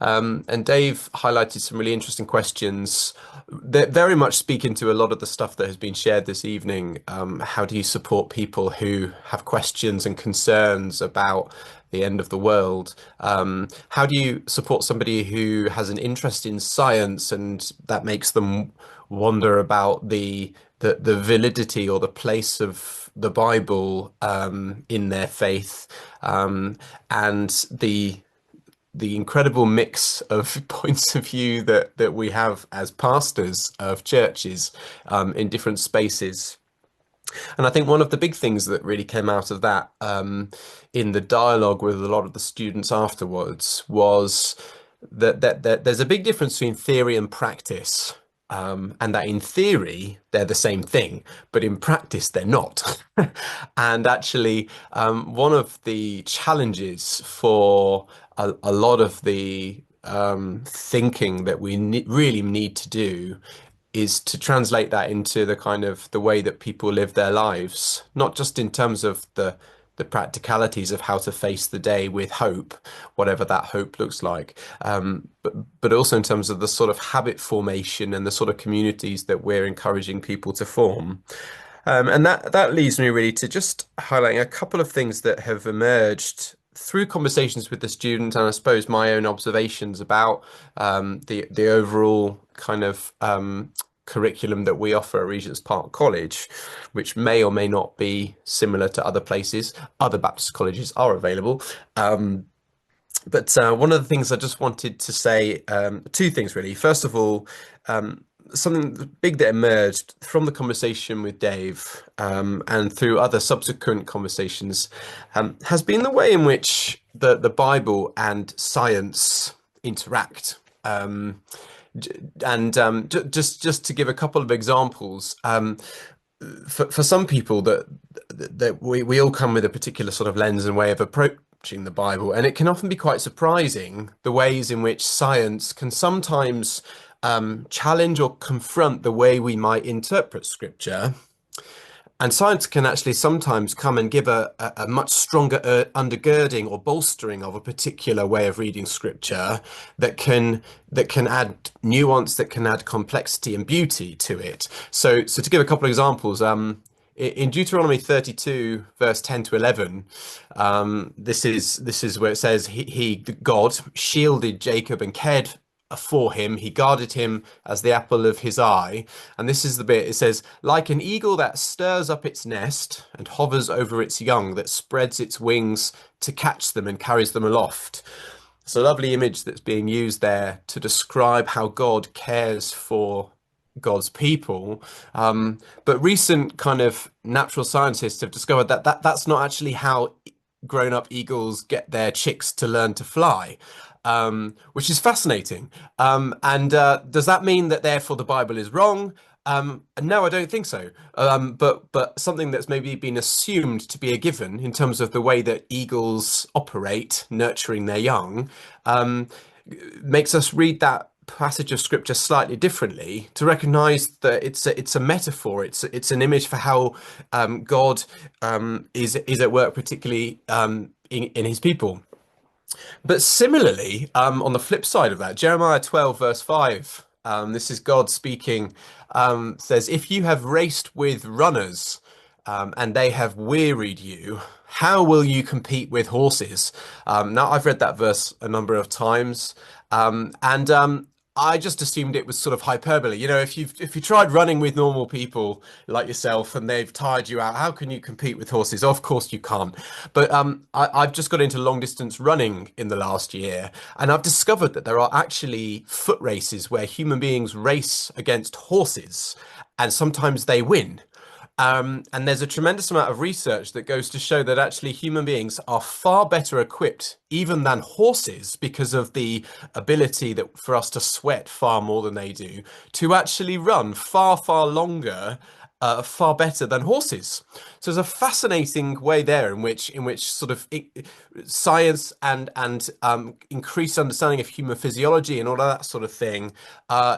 And Dave highlighted some really interesting questions that very much speak into a lot of the stuff that has been shared this evening. How do you support people who have questions and concerns about the end of the world? How do you support somebody who has an interest in science and that makes them wonder about the validity or the place of the Bible in their faith, and the incredible mix of points of view that we have as pastors of churches in different spaces. And I think one of the big things that really came out of that in the dialogue with a lot of the students afterwards was that there's a big difference between theory and practice. And that in theory, they're the same thing, but in practice, they're not. And actually, one of the challenges for a lot of the thinking that we really need to do is to translate that into the kind of the way that people live their lives, not just in terms of the practicalities of how to face the day with hope, whatever that hope looks like, but also in terms of the sort of habit formation and the sort of communities that we're encouraging people to form. And that leads me really to just highlighting a couple of things that have emerged through conversations with the students, and I suppose my own observations about the overall kind of curriculum that we offer at Regent's Park College, which may or may not be similar to other places. Other Baptist colleges are available. But one of the things I just wanted to say, two things really. First of all, something big that emerged from the conversation with Dave and through other subsequent conversations has been the way in which the Bible and science interact. Just to give a couple of examples, for some people that we all come with a particular sort of lens and way of approaching the Bible, and it can often be quite surprising the ways in which science can sometimes challenge or confront the way we might interpret Scripture. And science can actually sometimes come and give a much stronger undergirding or bolstering of a particular way of reading Scripture that can add nuance, that can add complexity and beauty to it. So to give a couple of examples, in Deuteronomy 32, verse 10 to 11, this is where it says, God shielded Jacob and cared for him. He guarded him as the apple of his eye. And this is the bit, it says, like an eagle that stirs up its nest and hovers over its young, that spreads its wings to catch them and carries them aloft. It's a lovely image that's being used there to describe how God cares for God's people. But recent kind of natural scientists have discovered that that's not actually how grown-up eagles get their chicks to learn to fly. Which is fascinating. Does that mean that therefore the Bible is wrong? No, I don't think so. But something that's maybe been assumed to be a given in terms of the way that eagles operate, nurturing their young, makes us read that passage of Scripture slightly differently, to recognize that it's a metaphor. It's an image for how God is at work, particularly in His people. But similarly, on the flip side of that, Jeremiah 12, verse 5, this is God speaking, says, if you have raced with runners and they have wearied you, how will you compete with horses? Now, I've read that verse a number of times, and I just assumed it was sort of hyperbole. You know, if you tried running with normal people like yourself and they've tired you out, how can you compete with horses? Of course you can't. But I've just got into long distance running in the last year, and I've discovered that there are actually foot races where human beings race against horses, and sometimes they win. And there's a tremendous amount of research that goes to show that actually human beings are far better equipped even than horses, because of the ability that for us to sweat far more than they do, to actually run far, far longer, far better than horses. So there's a fascinating way there in which sort of science and increased understanding of human physiology and all of that sort of thing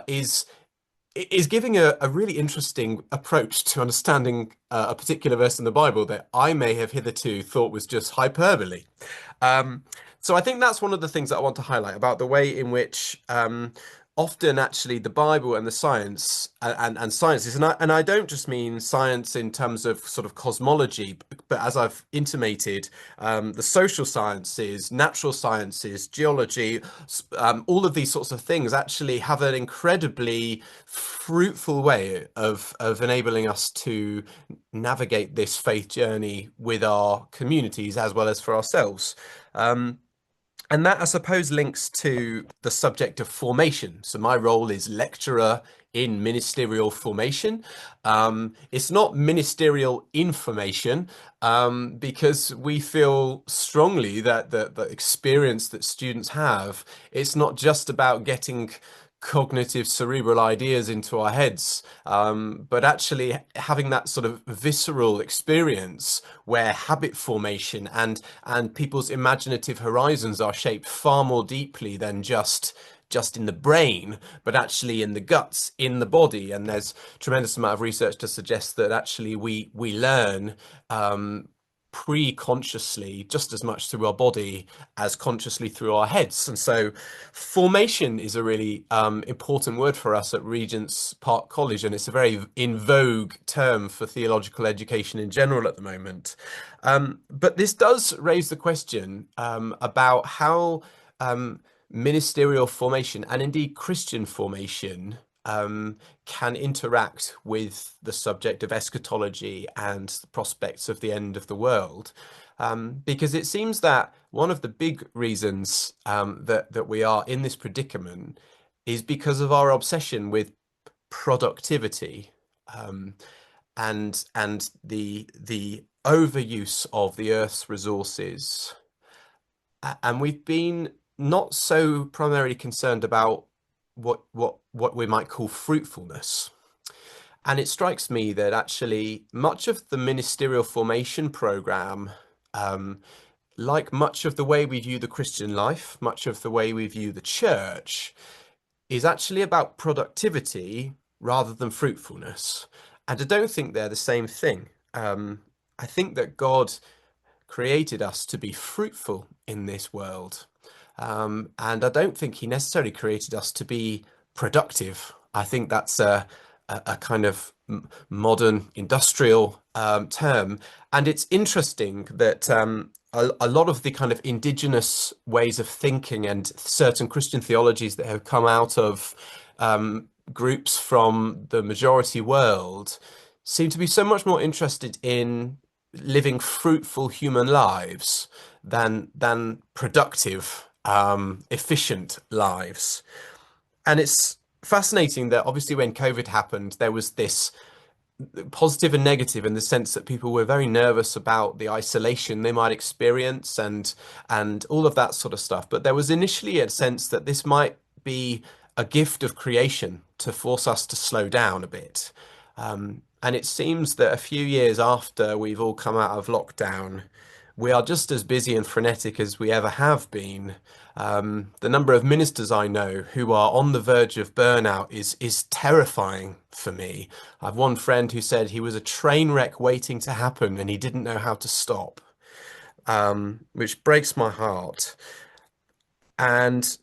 is giving a really interesting approach to understanding a particular verse in the Bible that I may have hitherto thought was just hyperbole. So I think that's one of the things that I want to highlight about the way in which often actually the Bible and the science and sciences, and I don't just mean science in terms of sort of cosmology, but as I've intimated, the social sciences, natural sciences, geology, all of these sorts of things actually have an incredibly fruitful way of enabling us to navigate this faith journey with our communities as well as for ourselves. And that, I suppose, links to the subject of formation. So my role is lecturer in ministerial formation. It's not ministerial information, because we feel strongly that the experience that students have, it's not just about getting cognitive cerebral ideas into our heads, but actually having that sort of visceral experience where habit formation and people's imaginative horizons are shaped far more deeply than just in the brain, but actually in the guts, in the body. And there's tremendous amount of research to suggest that actually we learn pre-consciously just as much through our body as consciously through our heads. And so formation is a really important word for us at Regent's Park College, and it's a very in vogue term for theological education in general at the moment. But this does raise the question about how ministerial formation and indeed Christian formation can interact with the subject of eschatology and the prospects of the end of the world. Because it seems that one of the big reasons that we are in this predicament is because of our obsession with productivity, and the overuse of the Earth's resources. And we've been not so primarily concerned about what we might call fruitfulness. And it strikes me that actually much of the ministerial formation program, like much of the way we view the Christian life, much of the way we view the church, is actually about productivity rather than fruitfulness. And I don't think they're the same thing. I think that God created us to be fruitful in this world. And I don't think he necessarily created us to be productive. I think that's a kind of modern industrial term. And it's interesting that a lot of the kind of indigenous ways of thinking and certain Christian theologies that have come out of groups from the majority world seem to be so much more interested in living fruitful human lives than productive, efficient lives. And it's fascinating that obviously when COVID happened, there was this positive and negative in the sense that people were very nervous about the isolation they might experience and all of that sort of stuff. But there was initially a sense that this might be a gift of creation to force us to slow down a bit. And it seems that a few years after we've all come out of lockdown, we are just as busy and frenetic as we ever have been. The number of ministers I know who are on the verge of burnout is terrifying for me. I've one friend who said he was a train wreck waiting to happen and he didn't know how to stop, which breaks my heart. And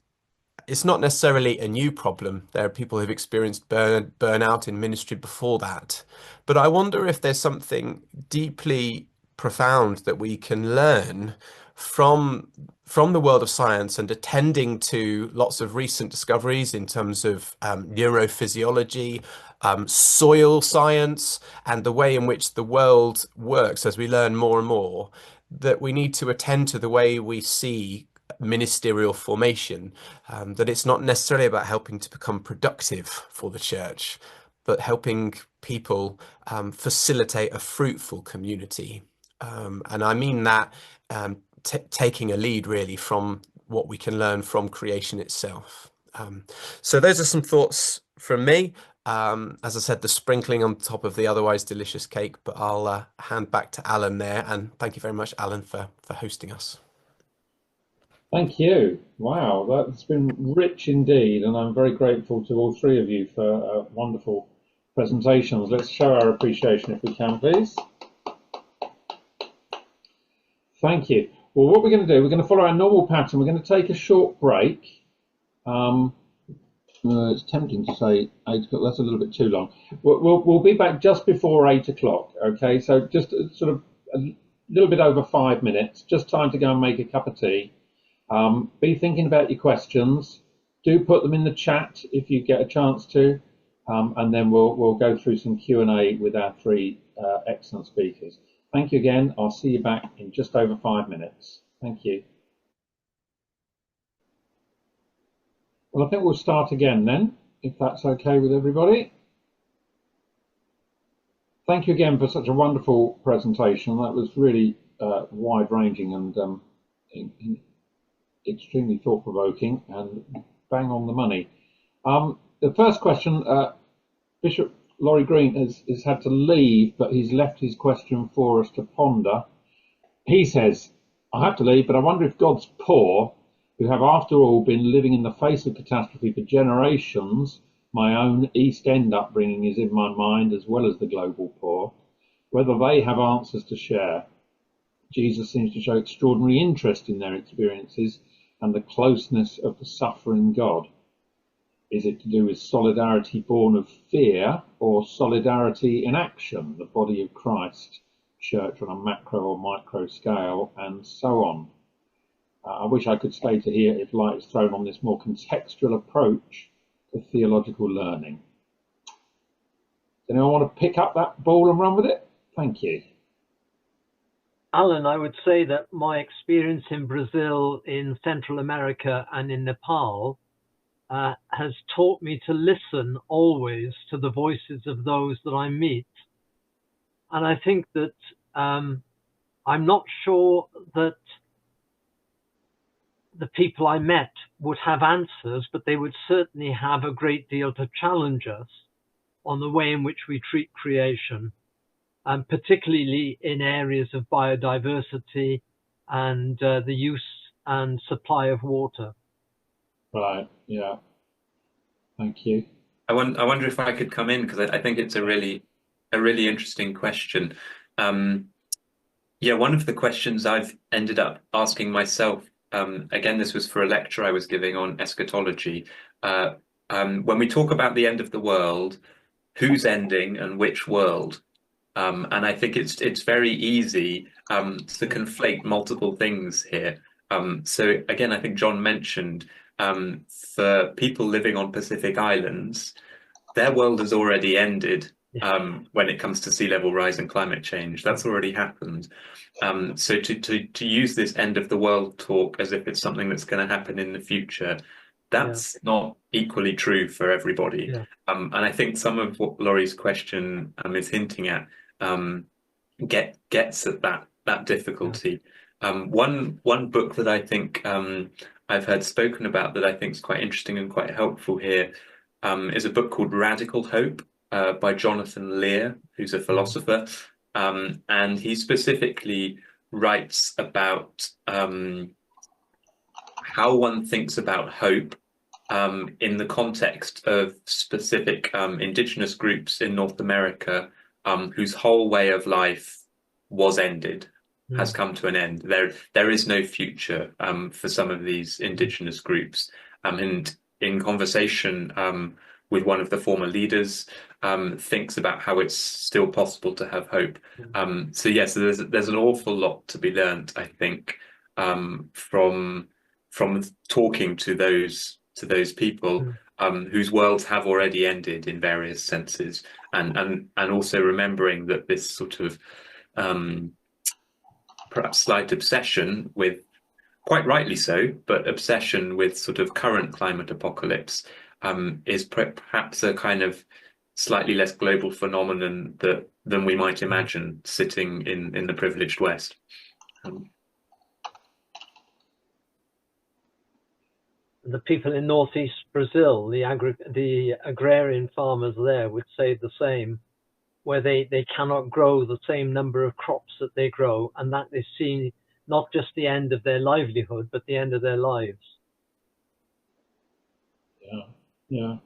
it's not necessarily a new problem. There are people who've experienced burnout in ministry before that. But I wonder if there's something deeply profound that we can learn from the world of science and attending to lots of recent discoveries in terms of neurophysiology, soil science, and the way in which the world works as we learn more and more, that we need to attend to the way we see ministerial formation, that it's not necessarily about helping to become productive for the church, but helping people facilitate a fruitful community. And I mean that taking a lead really from what we can learn from creation itself. So those are some thoughts from me. As I said, the sprinkling on top of the otherwise delicious cake, but I'll hand back to Alan there. And thank you very much, Alan, for hosting us. Thank you. Wow, that's been rich indeed, and I'm very grateful to all three of you for wonderful presentations. Let's show our appreciation if we can, please. Thank you. Well, what we're going to do, we're going to follow our normal pattern. We're going to take a short break. It's tempting to say 8 o'clock. That's a little bit too long. We'll be back just before 8 o'clock. Okay, so just sort of a little bit over 5 minutes. Just time to go and make a cup of tea. Be thinking about your questions. Do put them in the chat if you get a chance to, and then we'll go through some Q&A with our three excellent speakers. Thank you again. I'll see you back in just over 5 minutes. Thank you. Well, I think we'll start again then, if that's okay with everybody. Thank you again for such a wonderful presentation. That was really wide-ranging and extremely thought-provoking and bang on the money. The first question, Bishop Laurie Green has had to leave, but he's left his question for us to ponder. He says, I have to leave, but I wonder if God's poor, who have after all been living in the face of catastrophe for generations, my own East End upbringing is in my mind as well as the global poor, whether they have answers to share. Jesus seems to show extraordinary interest in their experiences and the closeness of the suffering God. Is it to do with solidarity born of fear or solidarity in action, the body of Christ, church on a macro or micro scale, and so on? I wish I could stay to hear if light is thrown on this more contextual approach to theological learning. Does anyone want to pick up that ball and run with it? Thank you. Alan, I would say that my experience in Brazil, in Central America and in Nepal has taught me to listen always to the voices of those that I meet. And I think that I'm not sure that the people I met would have answers, but they would certainly have a great deal to challenge us on the way in which we treat creation, and particularly in areas of biodiversity and the use and supply of water. Right, yeah. Thank you. I wonder if I could come in, because I think it's a really interesting question. Yeah, one of the questions I've ended up asking myself, again, this was for a lecture I was giving on eschatology. When we talk about the end of the world, who's ending and which world? And I think it's very easy to conflate multiple things here. So again, I think John mentioned for people living on Pacific Islands, their world has already ended when it comes to sea level rise and climate change. That's already happened. So to use this end of the world talk as if it's something that's going to happen in the future, that's not equally true for everybody. And I think some of what Laurie's question is hinting at gets at that difficulty. One book that I think I've heard spoken about that I think is quite interesting and quite helpful here is a book called Radical Hope by Jonathan Lear, who's a philosopher, and he specifically writes about how one thinks about hope in the context of specific indigenous groups in North America whose whole way of life was ended, has come to an end. There is no future for some of these indigenous groups. And in conversation with one of the former leaders, thinks about how it's still possible to have hope. So yes, there's an awful lot to be learned, I think, from talking to those people whose worlds have already ended in various senses, and also remembering that this sort of perhaps slight obsession with, quite rightly so, but obsession with sort of current climate apocalypse is perhaps a kind of slightly less global phenomenon than we might imagine sitting in the privileged West. The people in northeast Brazil, the agrarian farmers there would say the same, where they cannot grow the same number of crops that they grow, and that they see not just the end of their livelihood, but the end of their lives. Yeah.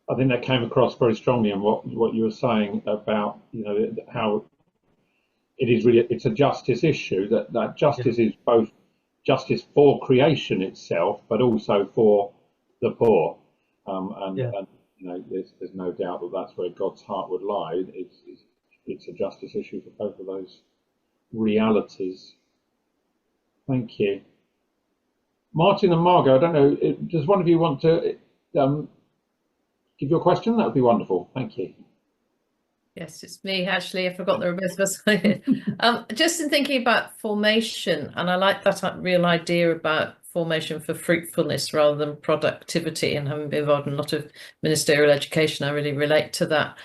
I think that came across very strongly in what you were saying about, how it's a justice issue, that justice is both justice for creation itself, but also for the poor. There's no doubt that that's where God's heart would lie. It's a justice issue for both of those realities. Thank you. Martin and Margot, I don't know, does one of you want to give your question? That would be wonderful. Thank you. Yes, it's me, actually. I forgot there were both of us here. Just in thinking about formation, and I like that real idea about formation for fruitfulness rather than productivity, and having been involved in a lot of ministerial education, I really relate to that.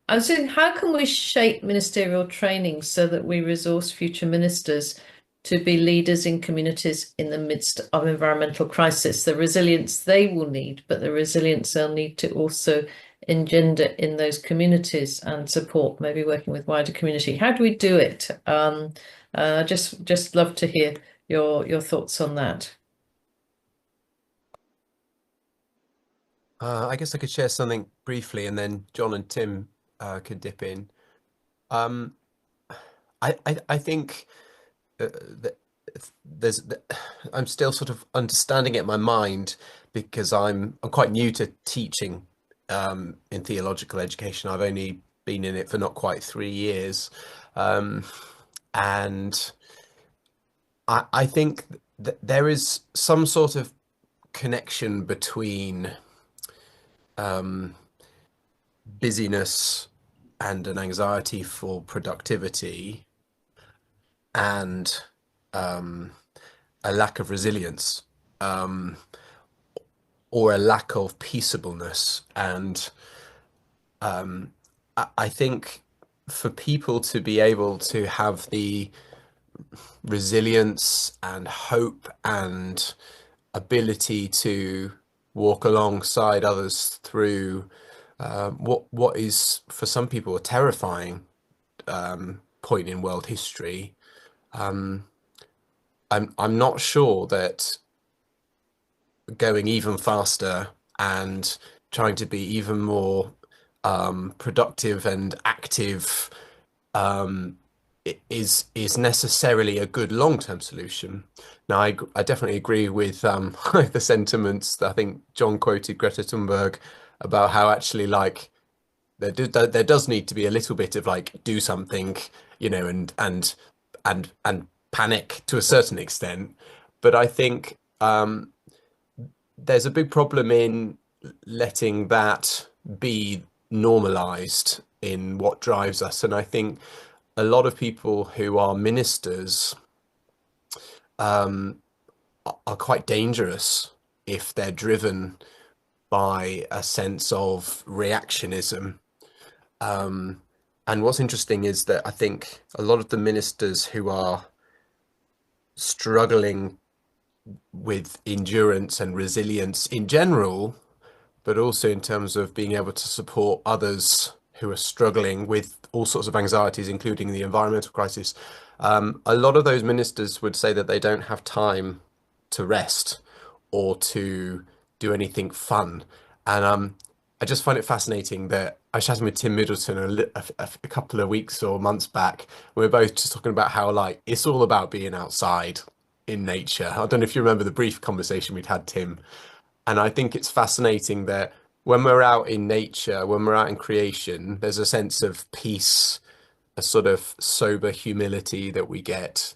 I was thinking, how can we shape ministerial training so that we resource future ministers to be leaders in communities in the midst of environmental crisis? The resilience they will need, but the resilience they'll need to also engender in those communities and support, maybe working with wider community. How do we do it? Just love to hear your thoughts on that. I guess I could share something briefly, and then John and Tim could dip in. I think that I'm still sort of understanding it in my mind, because I'm quite new to teaching in theological education. I've only been in it for not quite 3 years, and I think that there is some sort of connection between busyness and an anxiety for productivity and a lack of resilience, or a lack of peaceableness. And I think for people to be able to have the resilience and hope and ability to walk alongside others through what is for some people a terrifying point in world history, I'm not sure that going even faster and trying to be even more productive and active is necessarily a good long-term solution. Now, I definitely agree with the sentiments that I think John quoted Greta Thunberg about how actually, like, there does need to be a little bit of like do something, you know, and panic to a certain extent. But I think there's a big problem in letting that be normalized in what drives us. And I think a lot of people who are ministers are quite dangerous if they're driven by a sense of reactionism. And what's interesting is that I think a lot of the ministers who are struggling with endurance and resilience in general, but also in terms of being able to support others who are struggling with all sorts of anxieties, including the environmental crisis, a lot of those ministers would say that they don't have time to rest or to do anything fun. And I just find it fascinating that I was chatting with Tim Middleton a couple of weeks or months back. We were both just talking about how, like, it's all about being outside in nature. I don't know if you remember the brief conversation we'd had, Tim. And I think it's fascinating that when we're out in nature, when we're out in creation, there's a sense of peace, a sort of sober humility that we get,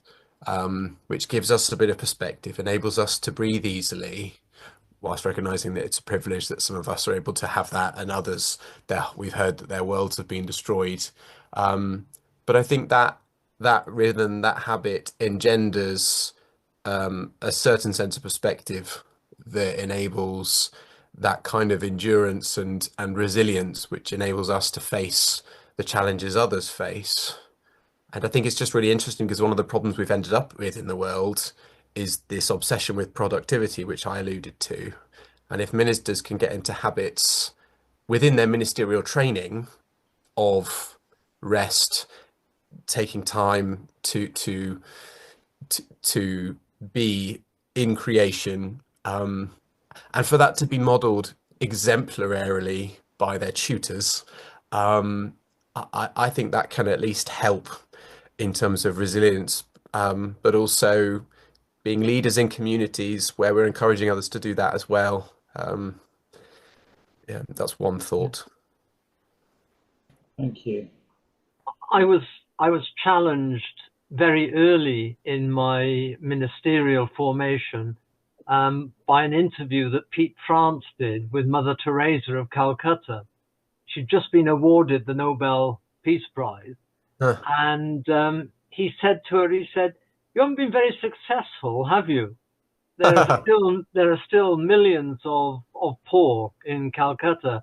which gives us a bit of perspective, enables us to breathe easily, whilst recognizing that it's a privilege that some of us are able to have that, and others that we've heard that their worlds have been destroyed. But I think that rhythm, that habit engenders a certain sense of perspective that enables that kind of endurance and resilience, which enables us to face the challenges others face. And I think it's just really interesting because one of the problems we've ended up with in the world is this obsession with productivity, which I alluded to. And if ministers can get into habits within their ministerial training of rest, taking time to be in creation, and for that to be modeled exemplarily by their tutors, I think that can at least help in terms of resilience, but also being leaders in communities where we're encouraging others to do that as well. Yeah, that's one thought. Thank you. I was challenged very early in my ministerial formation by an interview that Pete France did with Mother Teresa of Calcutta. She'd just been awarded the Nobel Peace Prize. Huh. And he said to her, he said, "You haven't been very successful, have you?" there are still millions of poor in Calcutta.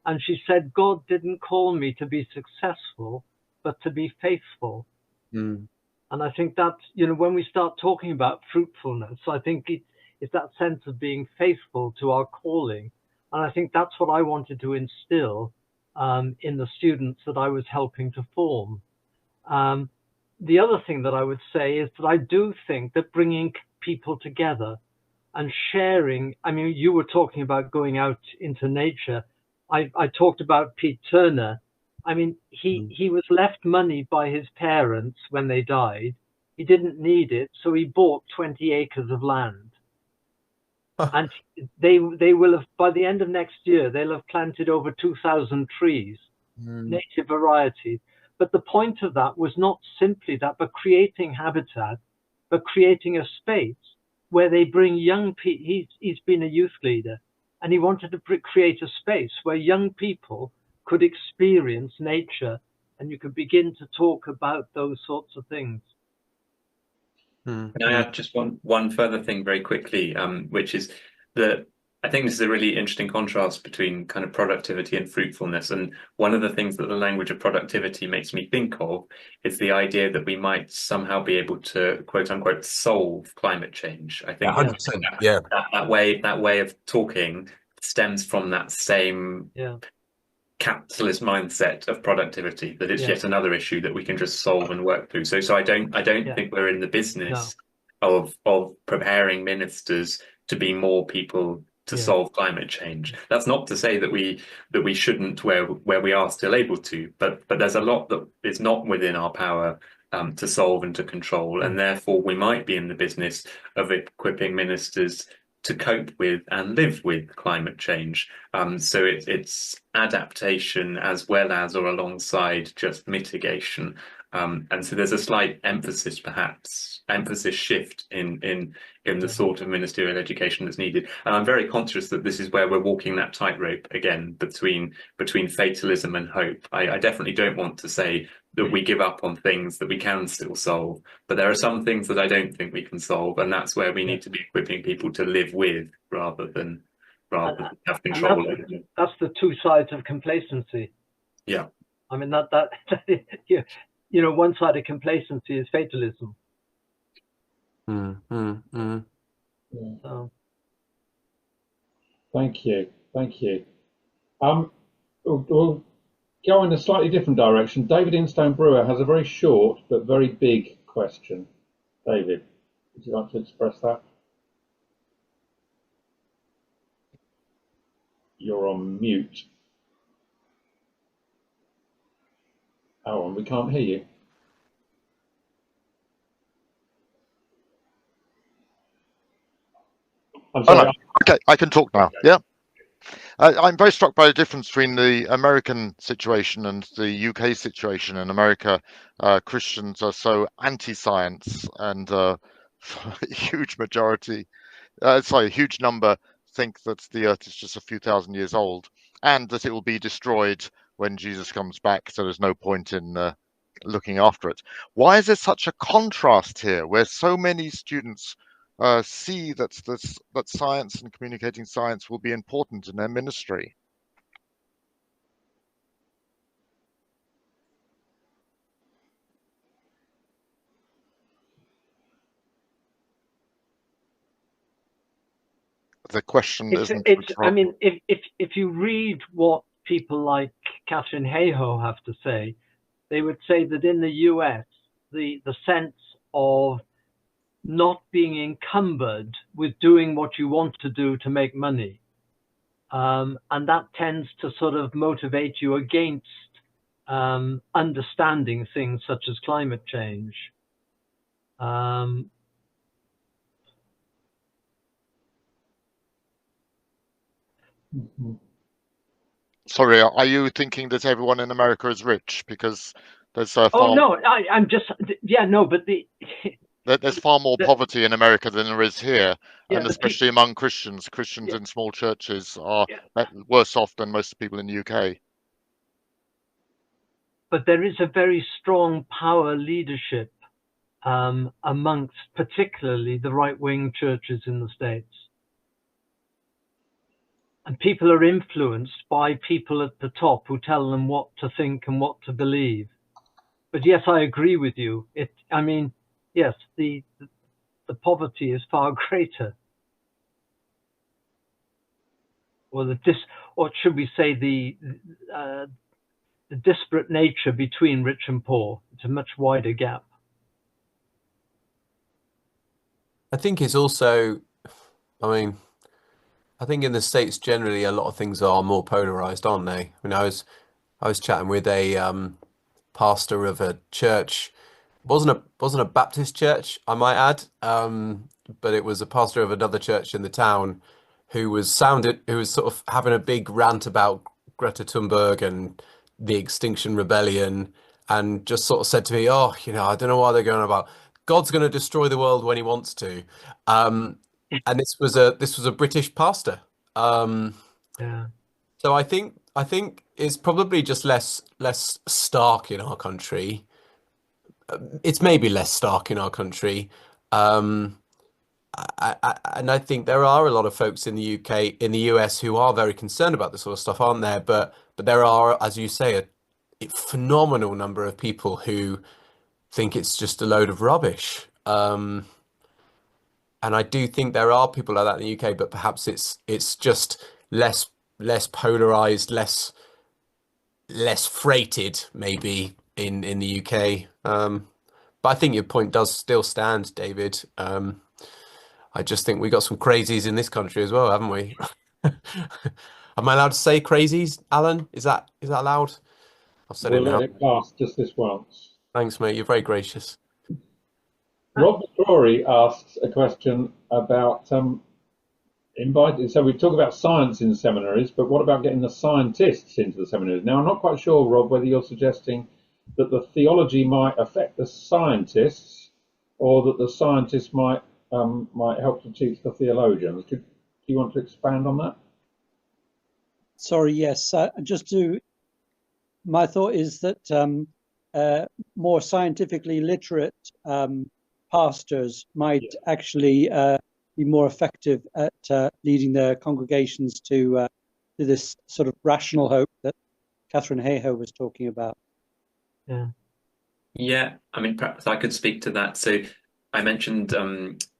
And she said, God didn't call me to be successful, but to be faithful. Mm. And I think that, when we start talking about fruitfulness, I think it's that sense of being faithful to our calling. And I think that's what I wanted to instill in the students that I was helping to form. The other thing that I would say is that I do think that bringing people together and sharing, I mean, you were talking about going out into nature. I talked about Pete Turner. I mean, he was left money by his parents when they died. He didn't need it, so he bought 20 acres of land. And they will have, by the end of next year, they'll have planted over 2,000 trees, native varieties. But the point of that was not simply that, but creating habitat, but creating a space where they bring young people. He's been a youth leader, and he wanted to create a space where young people could experience nature, and you could begin to talk about those sorts of things. Can I add just one further thing very quickly, which is that I think this is a really interesting contrast between kind of productivity and fruitfulness. And one of the things that the language of productivity makes me think of is the idea that we might somehow be able to, quote unquote, solve climate change. I think 100%. Yeah. that way of talking stems from that same capitalist mindset of productivity, that it's yet another issue that we can just solve and work through. So I don't think we're in the business of preparing ministers to be more people to solve climate change. That's not to say that we shouldn't where we are still able to, but there's a lot that is not within our power to solve and to control, and therefore we might be in the business of equipping ministers to cope with and live with climate change. So it's adaptation as well as or alongside just mitigation. And so there's a slight emphasis shift in the sort of ministerial education that's needed. And I'm very conscious that this is where we're walking that tightrope again between fatalism and hope. I definitely don't want to say that we give up on things that we can still solve, but there are some things that I don't think we can solve, and that's where we need to be equipping people to live with rather than have control over them. That's the two sides of complacency. Yeah. I mean that one side of complacency is fatalism. So. Thank you. We'll go in a slightly different direction. David Instone Brewer has a very short but very big question. David, would you like to express that? You're on mute. Oh, and we can't hear you. I'm sorry. Oh, no. Okay, I can talk now. Yeah. I'm very struck by the difference between the American situation and the UK situation. In America, Christians are so anti-science, and a huge number think that the earth is just a few thousand years old and that it will be destroyed when Jesus comes back, so there's no point in looking after it. Why is there such a contrast here, where so many students see that science and communicating science will be important in their ministry? The question isn't. I mean, if you read what people like Catherine Hayhoe have to say, they would say that in the US, the sense of not being encumbered with doing what you want to do to make money, and that tends to sort of motivate you against understanding things such as climate change. Sorry, are you thinking that everyone in America is rich? Because there's but there's far more poverty in America than there is here, and especially among Christians. Christians in small churches are worse off than most people in the UK. But there is a very strong power leadership amongst particularly the right-wing churches in the States. And people are influenced by people at the top who tell them what to think and what to believe. But yes, I agree with you. I mean, yes, the poverty is far greater. Or or should we say the disparate nature between rich and poor. It's a much wider gap. I think it's also, I mean, I think in the States generally a lot of things are more polarized, aren't they? I mean, I was chatting with a pastor of a church. Wasn't a Baptist church, I might add, but it was a pastor of another church in the town who was sort of having a big rant about Greta Thunberg and the Extinction Rebellion, and just sort of said to me, "Oh, I don't know why they're going about God's going to destroy the world when He wants to." And this was a British pastor. Yeah. So I think it's probably just less stark in our country. It's maybe less stark in our country. And I think there are a lot of folks in the UK, in the US, who are very concerned about this sort of stuff, aren't there? But there are, as you say, a phenomenal number of people who think it's just a load of rubbish. And I do think there are people like that in the UK, but perhaps it's just less polarized, less freighted, maybe in the UK. But I think your point does still stand, David. I just think we got some crazies in this country as well, haven't we? Am I allowed to say crazies, Alan? Is that allowed? I've said We'll it now. let it pass just this once. Thanks, mate. You're very gracious. Rob McCrory asks a question about invited. So we talk about science in seminaries, but what about getting the scientists into the seminaries? Now, I'm not quite sure, Rob, whether you're suggesting that the theology might affect the scientists, or that the scientists might help to teach the theologians. Do you want to expand on that? Sorry, yes. My thought is that more scientifically literate pastors might actually be more effective at leading their congregations to this sort of rational hope that Catherine Hayhoe was talking about. Yeah, I mean, perhaps I could speak to that. So I mentioned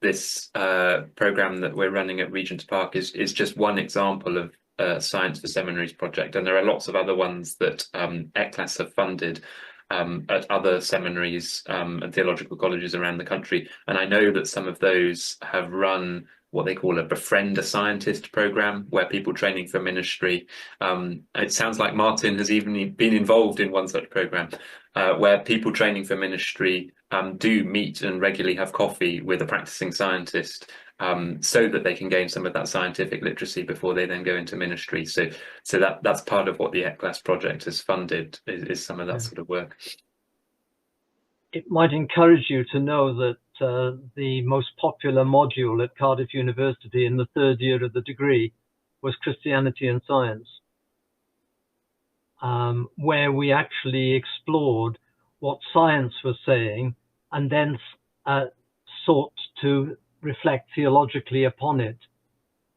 this program that we're running at Regent's Park is just one example of Science for Seminaries project, and there are lots of other ones that ECLAS have funded at other seminaries and theological colleges around the country. And I know that some of those have run what they call a Befriend a Scientist program, where people training for ministry. It sounds like Martin has even been involved in one such program, where people training for ministry do meet and regularly have coffee with a practicing scientist, so that they can gain some of that scientific literacy before they then go into ministry. So that's part of what the ECLAS project has funded, is some of that sort of work. It might encourage you to know that the most popular module at Cardiff University in the third year of the degree was Christianity and Science, where we actually explored what science was saying and then sought to reflect theologically upon it.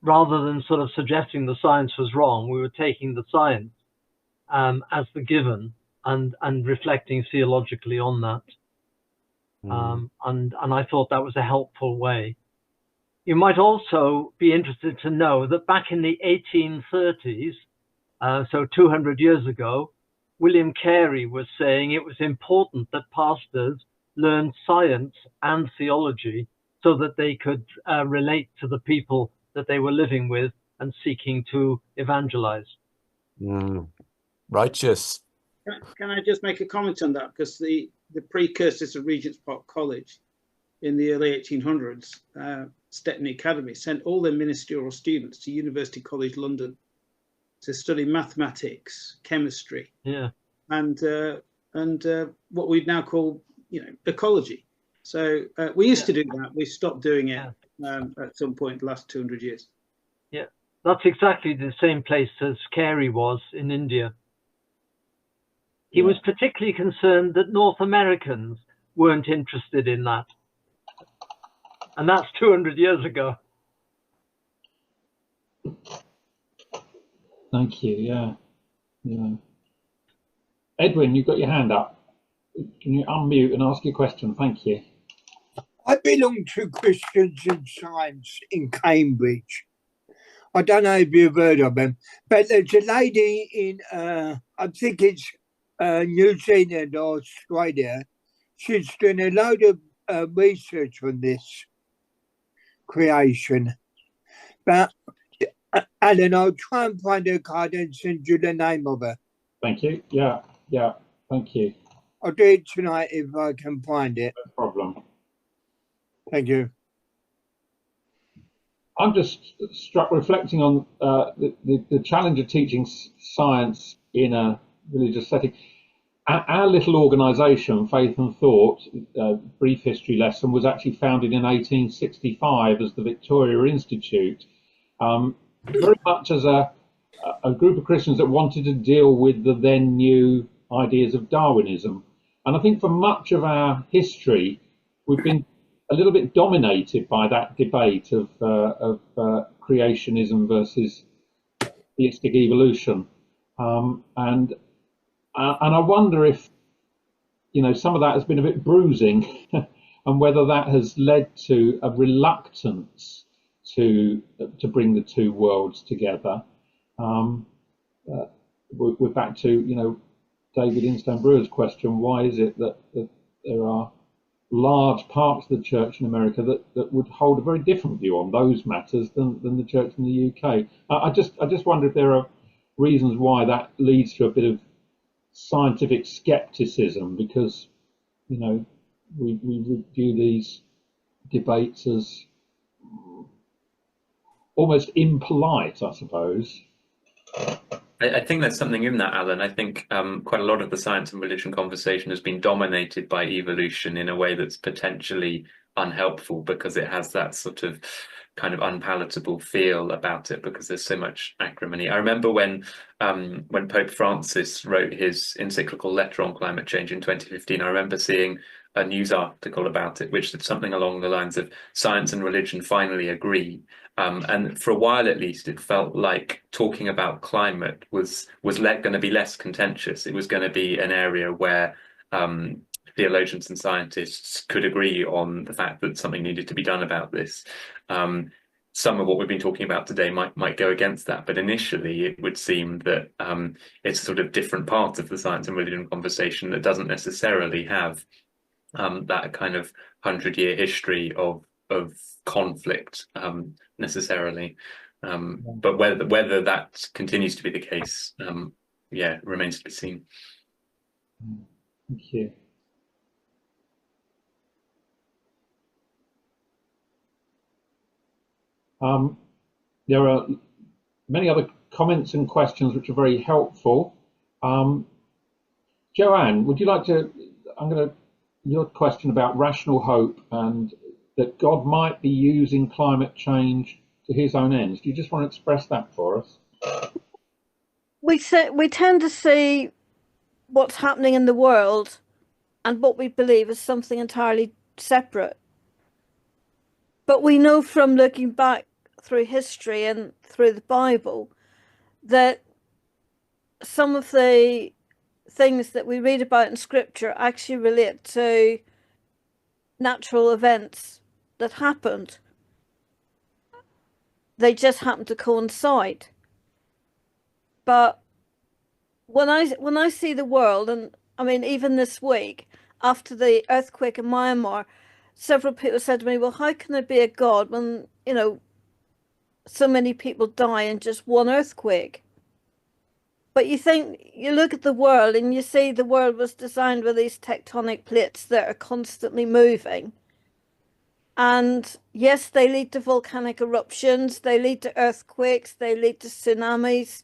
Rather than sort of suggesting the science was wrong, we were taking the science as the given and reflecting theologically on that. And I thought that was a helpful way. You might also be interested to know that back in the 1830s, so 200 years ago, William Carey was saying it was important that pastors learn science and theology so that they could relate to the people that they were living with and seeking to evangelize. Righteous. Can I just make a comment on that? Because the precursors of Regent's Park College in the early 1800s, Stepney Academy, sent all their ministerial students to University College London to study mathematics, chemistry, and what we'd now call, ecology. So we used to do that. We stopped doing it at some point the last 200 years. Yeah, that's exactly the same place as Carey was in India. He was particularly concerned that North Americans weren't interested in that. And that's 200 years ago. Thank you. Yeah. Edwin, you've got your hand up. Can you unmute and ask your question? Thank you. I belong to Christians in Science in Cambridge. I don't know if you've heard of them, but there's a lady in, I think it's New Zealand or Australia. She's doing a load of research on this creation. But Alan, I'll try and find her card and send you the name of her. Thank you. Yeah. Thank you. I'll do it tonight if I can find it. No problem. Thank you. I'm just struck reflecting on the challenge of teaching science in a religious setting. Our little organisation, Faith and Thought, brief history lesson, was actually founded in 1865 as the Victoria Institute, very much as a group of Christians that wanted to deal with the then new ideas of Darwinism. And I think for much of our history, we've been a little bit dominated by that debate of creationism versus theistic evolution, and I wonder if some of that has been a bit bruising, and whether that has led to a reluctance to bring the two worlds together. We're back to David Instone Brewer's question: why is it that there are large parts of the church in America that would hold a very different view on those matters than the church in the UK? I just wonder if there are reasons why that leads to a bit of scientific skepticism, because we view these debates as almost impolite, I suppose. I think there's something in that, Alan. I think quite a lot of the science and religion conversation has been dominated by evolution in a way that's potentially unhelpful, because it has that sort of kind of unpalatable feel about it, because there's so much acrimony. I remember when Pope Francis wrote his encyclical letter on climate change in 2015, I remember seeing a news article about it, which said something along the lines of science and religion finally agree. And for a while, at least, it felt like talking about climate was going to be less contentious. It was going to be an area where theologians and scientists could agree on the fact that something needed to be done about this. Some of what we've been talking about today might go against that, but initially it would seem that it's a sort of different part of the science and religion conversation that doesn't necessarily have that kind of 100-year history of conflict necessarily, but whether that continues to be the case, remains to be seen. Thank you. There are many other comments and questions which are very helpful. Joanne, would you like to? Your question about rational hope and that God might be using climate change to his own ends. Do you just want to express that for us? We tend to see what's happening in the world and what we believe is something entirely separate. But we know from looking back through history and through the Bible that some of the things that we read about in Scripture actually relate to natural events that happened. They just happen to coincide. But when I see the world, and I mean even this week after the earthquake in Myanmar, several people said to me, well, how can there be a God when so many people die in just one earthquake? But you look at the world and you see the world was designed with these tectonic plates that are constantly moving. And yes, they lead to volcanic eruptions, they lead to earthquakes, they lead to tsunamis.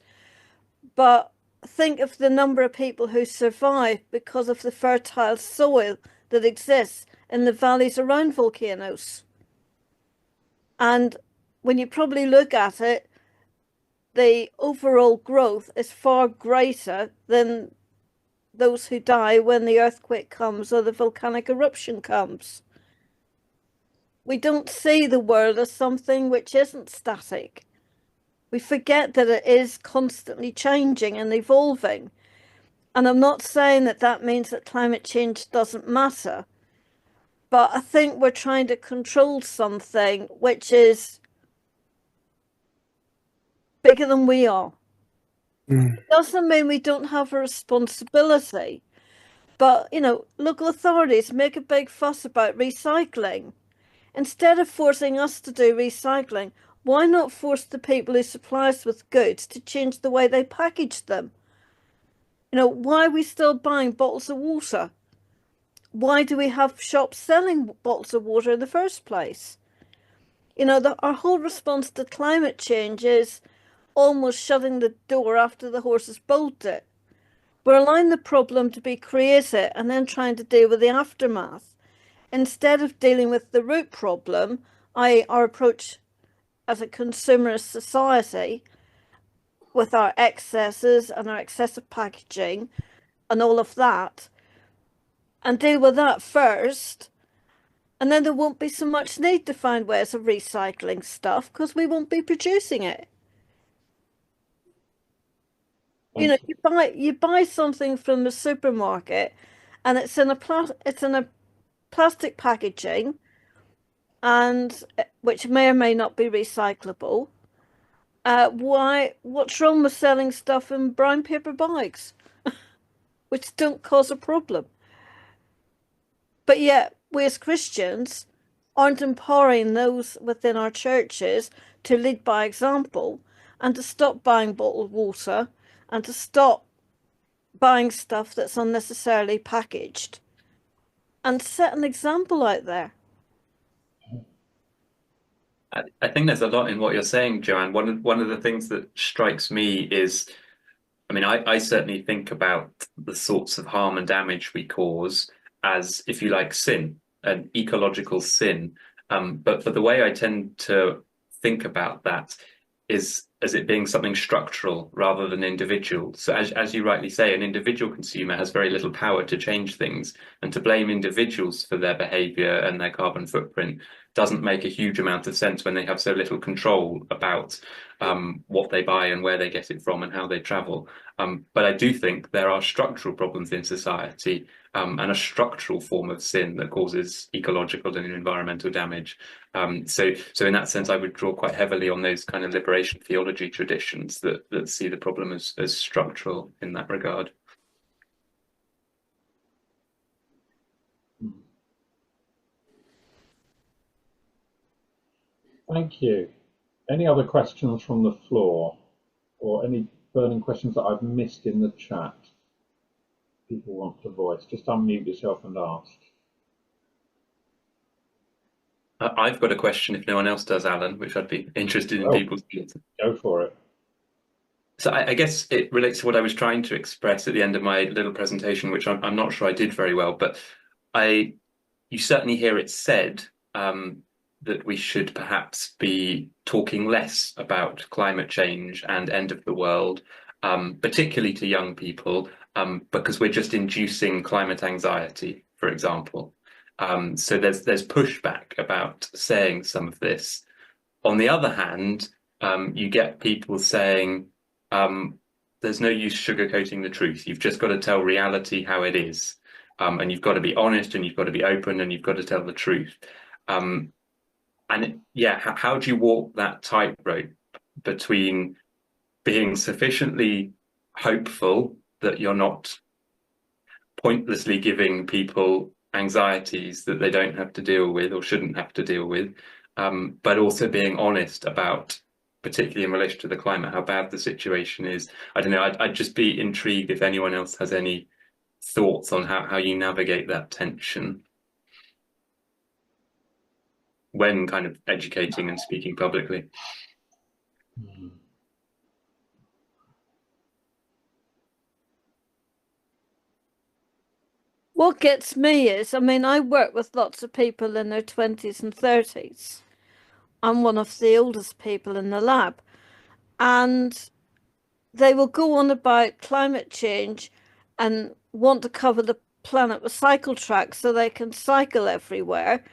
But think of the number of people who survive because of the fertile soil that exists in the valleys around volcanoes. And when you probably look at it, the overall growth is far greater than those who die when the earthquake comes or the volcanic eruption comes. We don't see the world as something which isn't static. We forget that it is constantly changing and evolving. And I'm not saying that that means that climate change doesn't matter, but I think we're trying to control something which is bigger than we are. It doesn't mean we don't have a responsibility, but, you know, local authorities make a big fuss about recycling. Instead of forcing us to do recycling, why not force the people who supply us with goods to change the way they package them? You know, why are we still buying bottles of water? Why do we have shops selling bottles of water in the first place? You know, our whole response to climate change is almost shutting the door after the horse has bolted it. We're allowing the problem to be created and then trying to deal with the aftermath, instead of dealing with the root problem, i.e. our approach as a consumerist society with our excesses and our excessive packaging and all of that, and deal with that first, and then there won't be so much need to find ways of recycling stuff because we won't be producing it. You know, you buy something from the supermarket and it's in a plastic packaging, and which may or may not be recyclable. What's wrong with selling stuff in brown paper bags, which don't cause a problem? But yet, we as Christians aren't empowering those within our churches to lead by example and to stop buying bottled water and to stop buying stuff that's unnecessarily packaged and set an example out there. I think there's a lot in what you're saying, Joanne. One of the things that strikes me is, I mean, I certainly think about the sorts of harm and damage we cause as, if you like, sin, an ecological sin. But the way I tend to think about that is as it being something structural rather than individual. So as you rightly say, an individual consumer has very little power to change things, and to blame individuals for their behavior and their carbon footprint doesn't make a huge amount of sense when they have so little control about what they buy and where they get it from and how they travel. But I do think there are structural problems in society and a structural form of sin that causes ecological and environmental damage. So in that sense, I would draw quite heavily on those kind of liberation theology traditions that see the problem as structural in that regard. Thank you. Any other questions from the floor, or any burning questions that I've missed in the chat? People want to voice. Just unmute yourself and ask. I've got a question if no one else does, Alan, which I'd be interested in people's views. Go for it. So I guess it relates to what I was trying to express at the end of my little presentation, which I'm not sure I did very well, but you certainly hear it said that we should perhaps be talking less about climate change and end of the world, particularly to young people, because we're just inducing climate anxiety, for example. So there's pushback about saying some of this. On the other hand, you get people saying, there's no use sugarcoating the truth. You've just got to tell reality how it is. And you've got to be honest, and you've got to be open, and you've got to tell the truth. How do you walk that tightrope between being sufficiently hopeful that you're not pointlessly giving people anxieties that they don't have to deal with or shouldn't have to deal with, but also being honest about, particularly in relation to the climate, how bad the situation is? I don't know, I'd just be intrigued if anyone else has any thoughts on how you navigate that tension when kind of educating and speaking publicly. What gets me is, I mean, I work with lots of people in their 20s and 30s. I'm one of the oldest people in the lab, and they will go on about climate change and want to cover the planet with cycle tracks so they can cycle everywhere,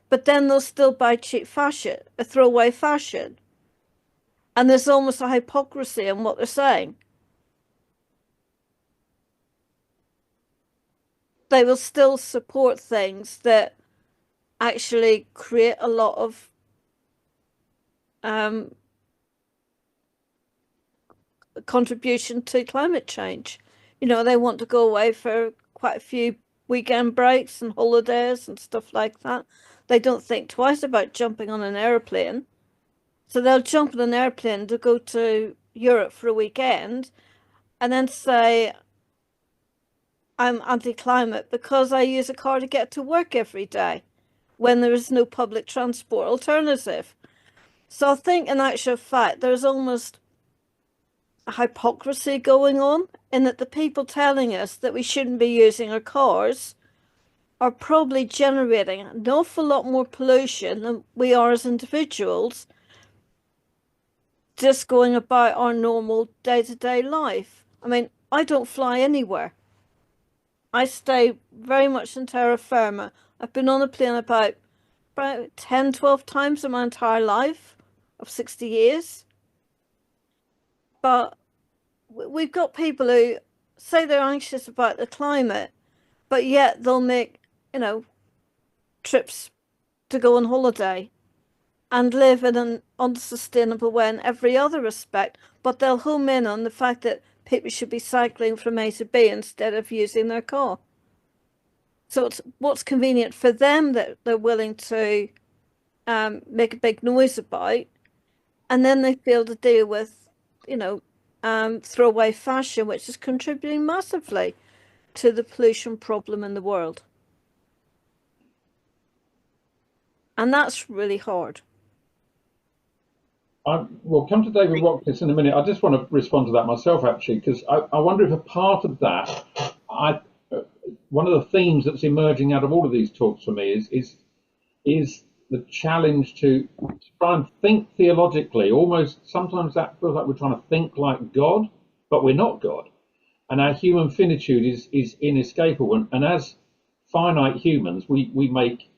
but then they'll still buy cheap fashion, a throwaway fashion. And there's almost a hypocrisy in what they're saying. They will still support things that actually create a lot of contribution to climate change. You know, they want to go away for quite a few weekend breaks and holidays and stuff like that. They don't think twice about jumping on an airplane. So they'll jump on an airplane to go to Europe for a weekend and then say, I'm anti-climate because I use a car to get to work every day when there is no public transport alternative. So I think in actual fact, there's almost a hypocrisy going on in that the people telling us that we shouldn't be using our cars are probably generating an awful lot more pollution than we are as individuals, just going about our normal day-to-day life. I mean, I don't fly anywhere. I stay very much in terra firma. I've been on a plane about 10, 12 times in my entire life of 60 years. But we've got people who say they're anxious about the climate, but yet they'll make, you know, trips to go on holiday and live in an unsustainable way in every other respect. But they'll home in on the fact that people should be cycling from A to B instead of using their car. So it's what's convenient for them that they're willing to make a big noise about, and then they feel to deal with, you know, throwaway fashion, which is contributing massively to the pollution problem in the world. And that's really hard. We'll come to David Watkins in a minute. I just want to respond to that myself, actually, because I wonder if a part of that, one of the themes that's emerging out of all of these talks for me is the challenge to try and think theologically. Almost sometimes that feels like we're trying to think like God, but we're not God. And our human finitude is inescapable. And as finite humans, we make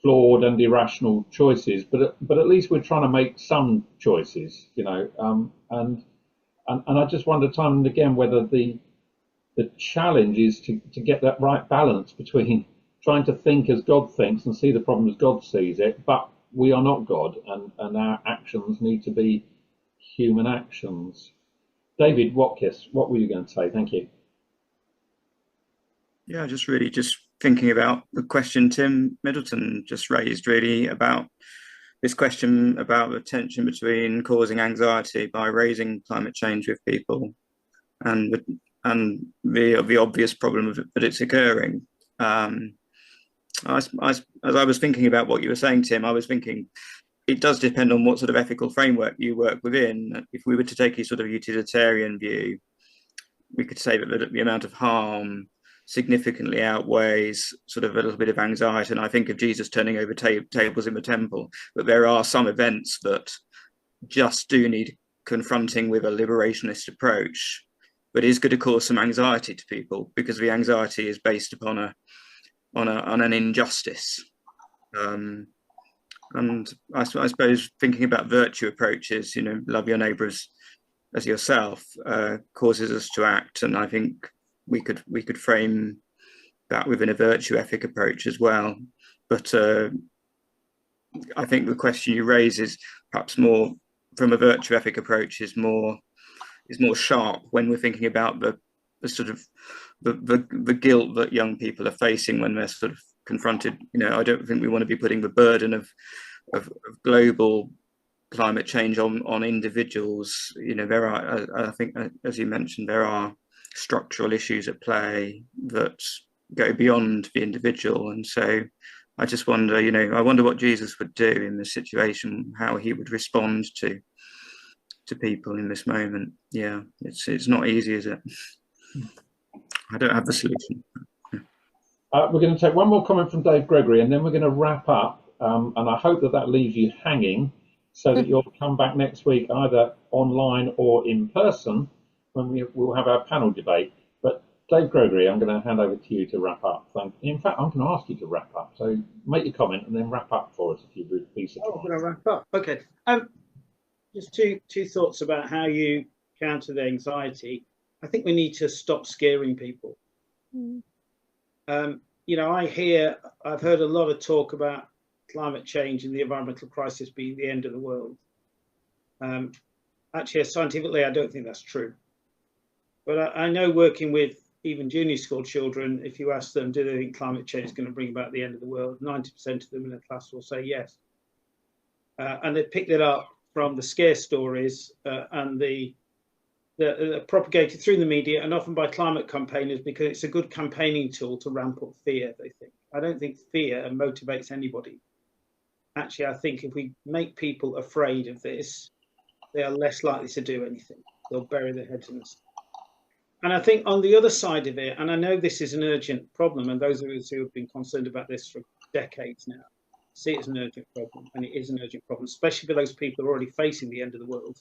flawed and irrational choices, but at least we're trying to make some choices, you know. And I just wonder time and again whether the challenge is to get that right balance between trying to think as God thinks and see the problem as God sees it, but we are not God, and our actions need to be human actions. David Watkins, what were you going to say? Thank you. Yeah, just thinking about the question Tim Middleton just raised, really, about this question about the tension between causing anxiety by raising climate change with people and the obvious problem that it's occurring. As I was thinking about what you were saying, Tim, I was thinking it does depend on what sort of ethical framework you work within. If we were to take a sort of utilitarian view, we could say that the amount of harm significantly outweighs sort of a little bit of anxiety. And I think of Jesus turning over tables in the temple, but there are some events that just do need confronting with a liberationist approach, but is going to cause some anxiety to people because the anxiety is based upon an injustice. And I suppose thinking about virtue approaches, you know, love your neighbour as yourself, causes us to act. And I think we could frame that within a virtue ethic approach as well. But I think the question you raise is perhaps more from a virtue ethic approach is more sharp when we're thinking about the sort of the guilt that young people are facing when they're sort of confronted. You know, I don't think we want to be putting the burden of global climate change on individuals. You know, there are, I think, as you mentioned, there are structural issues at play that go beyond the individual. And so I just wonder, you know, I wonder what Jesus would do in this situation, how he would respond to people in this moment. Yeah, it's not easy, is it? I don't have the solution. We're going to take one more comment from Dave Gregory, and then we're going to wrap up. And I hope that leaves you hanging, so that you'll come back next week either online or in person when we'll have our panel debate. But Dave Gregory, I'm going to hand over to you to wrap up. In fact, I'm going to ask you to wrap up. So make your comment and then wrap up for us, if you would be so kind. Oh, I'm going to wrap up. Okay. Just two thoughts about how you counter the anxiety. I think we need to stop scaring people. You know, I've heard a lot of talk about climate change and the environmental crisis being the end of the world. Actually, scientifically, I don't think that's true. But I know, working with even junior school children, if you ask them, do they think climate change is going to bring about the end of the world, 90% of them in the class will say yes. And they picked it up from the scare stories and the propagated through the media and often by climate campaigners, because it's a good campaigning tool to ramp up fear, they think. I don't think fear motivates anybody. Actually, I think if we make people afraid of this, they are less likely to do anything. They'll bury their heads in the sand. And I think on the other side of it, and I know this is an urgent problem, and those of us who have been concerned about this for decades now see it as an urgent problem, and it is an urgent problem, especially for those people who are already facing the end of the world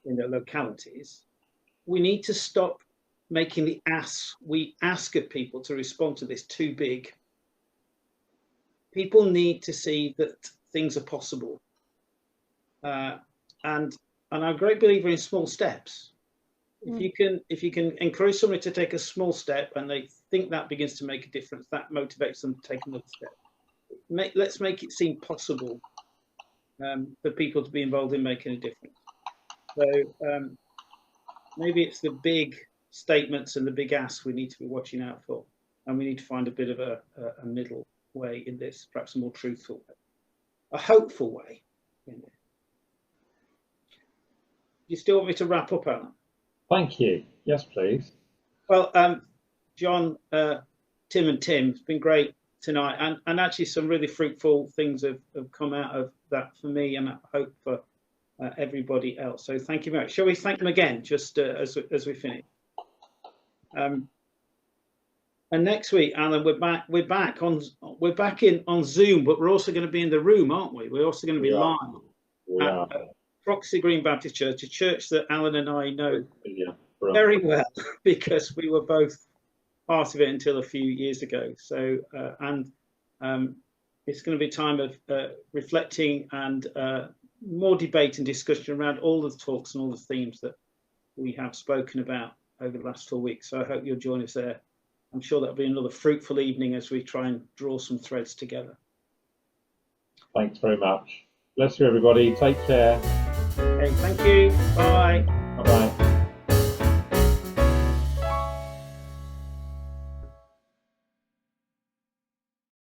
in their localities. We need to stop making the ask we ask of people to respond to this too big. People need to see that things are possible. And I'm a great believer in small steps. If you can encourage somebody to take a small step and they think that begins to make a difference, that motivates them to take another step. Let's make it seem possible for people to be involved in making a difference. So maybe it's the big statements and the big asks we need to be watching out for, and we need to find a bit of a middle way in this, perhaps a more truthful way, a hopeful way in it. You still want me to wrap up, Alan? Thank you. Yes, please. Well, John, Tim and Tim, it's been great tonight, and actually some really fruitful things have come out of that for me, and I hope for everybody else. So thank you very much. Shall we thank them again, just as we finish? And next week, Alan, we're back on Zoom, but we're also going to be in the room, aren't we? We're also going to be live. Proxy Green Baptist Church, a church that Alan and I know very well because we were both part of it until a few years ago. So, it's going to be a time of reflecting and more debate and discussion around all the talks and all the themes that we have spoken about over the last 4 weeks. So I hope you'll join us there. I'm sure that'll be another fruitful evening as we try and draw some threads together. Thanks very much. Bless you, everybody. Take care. Okay, thank you. Bye. Bye-bye.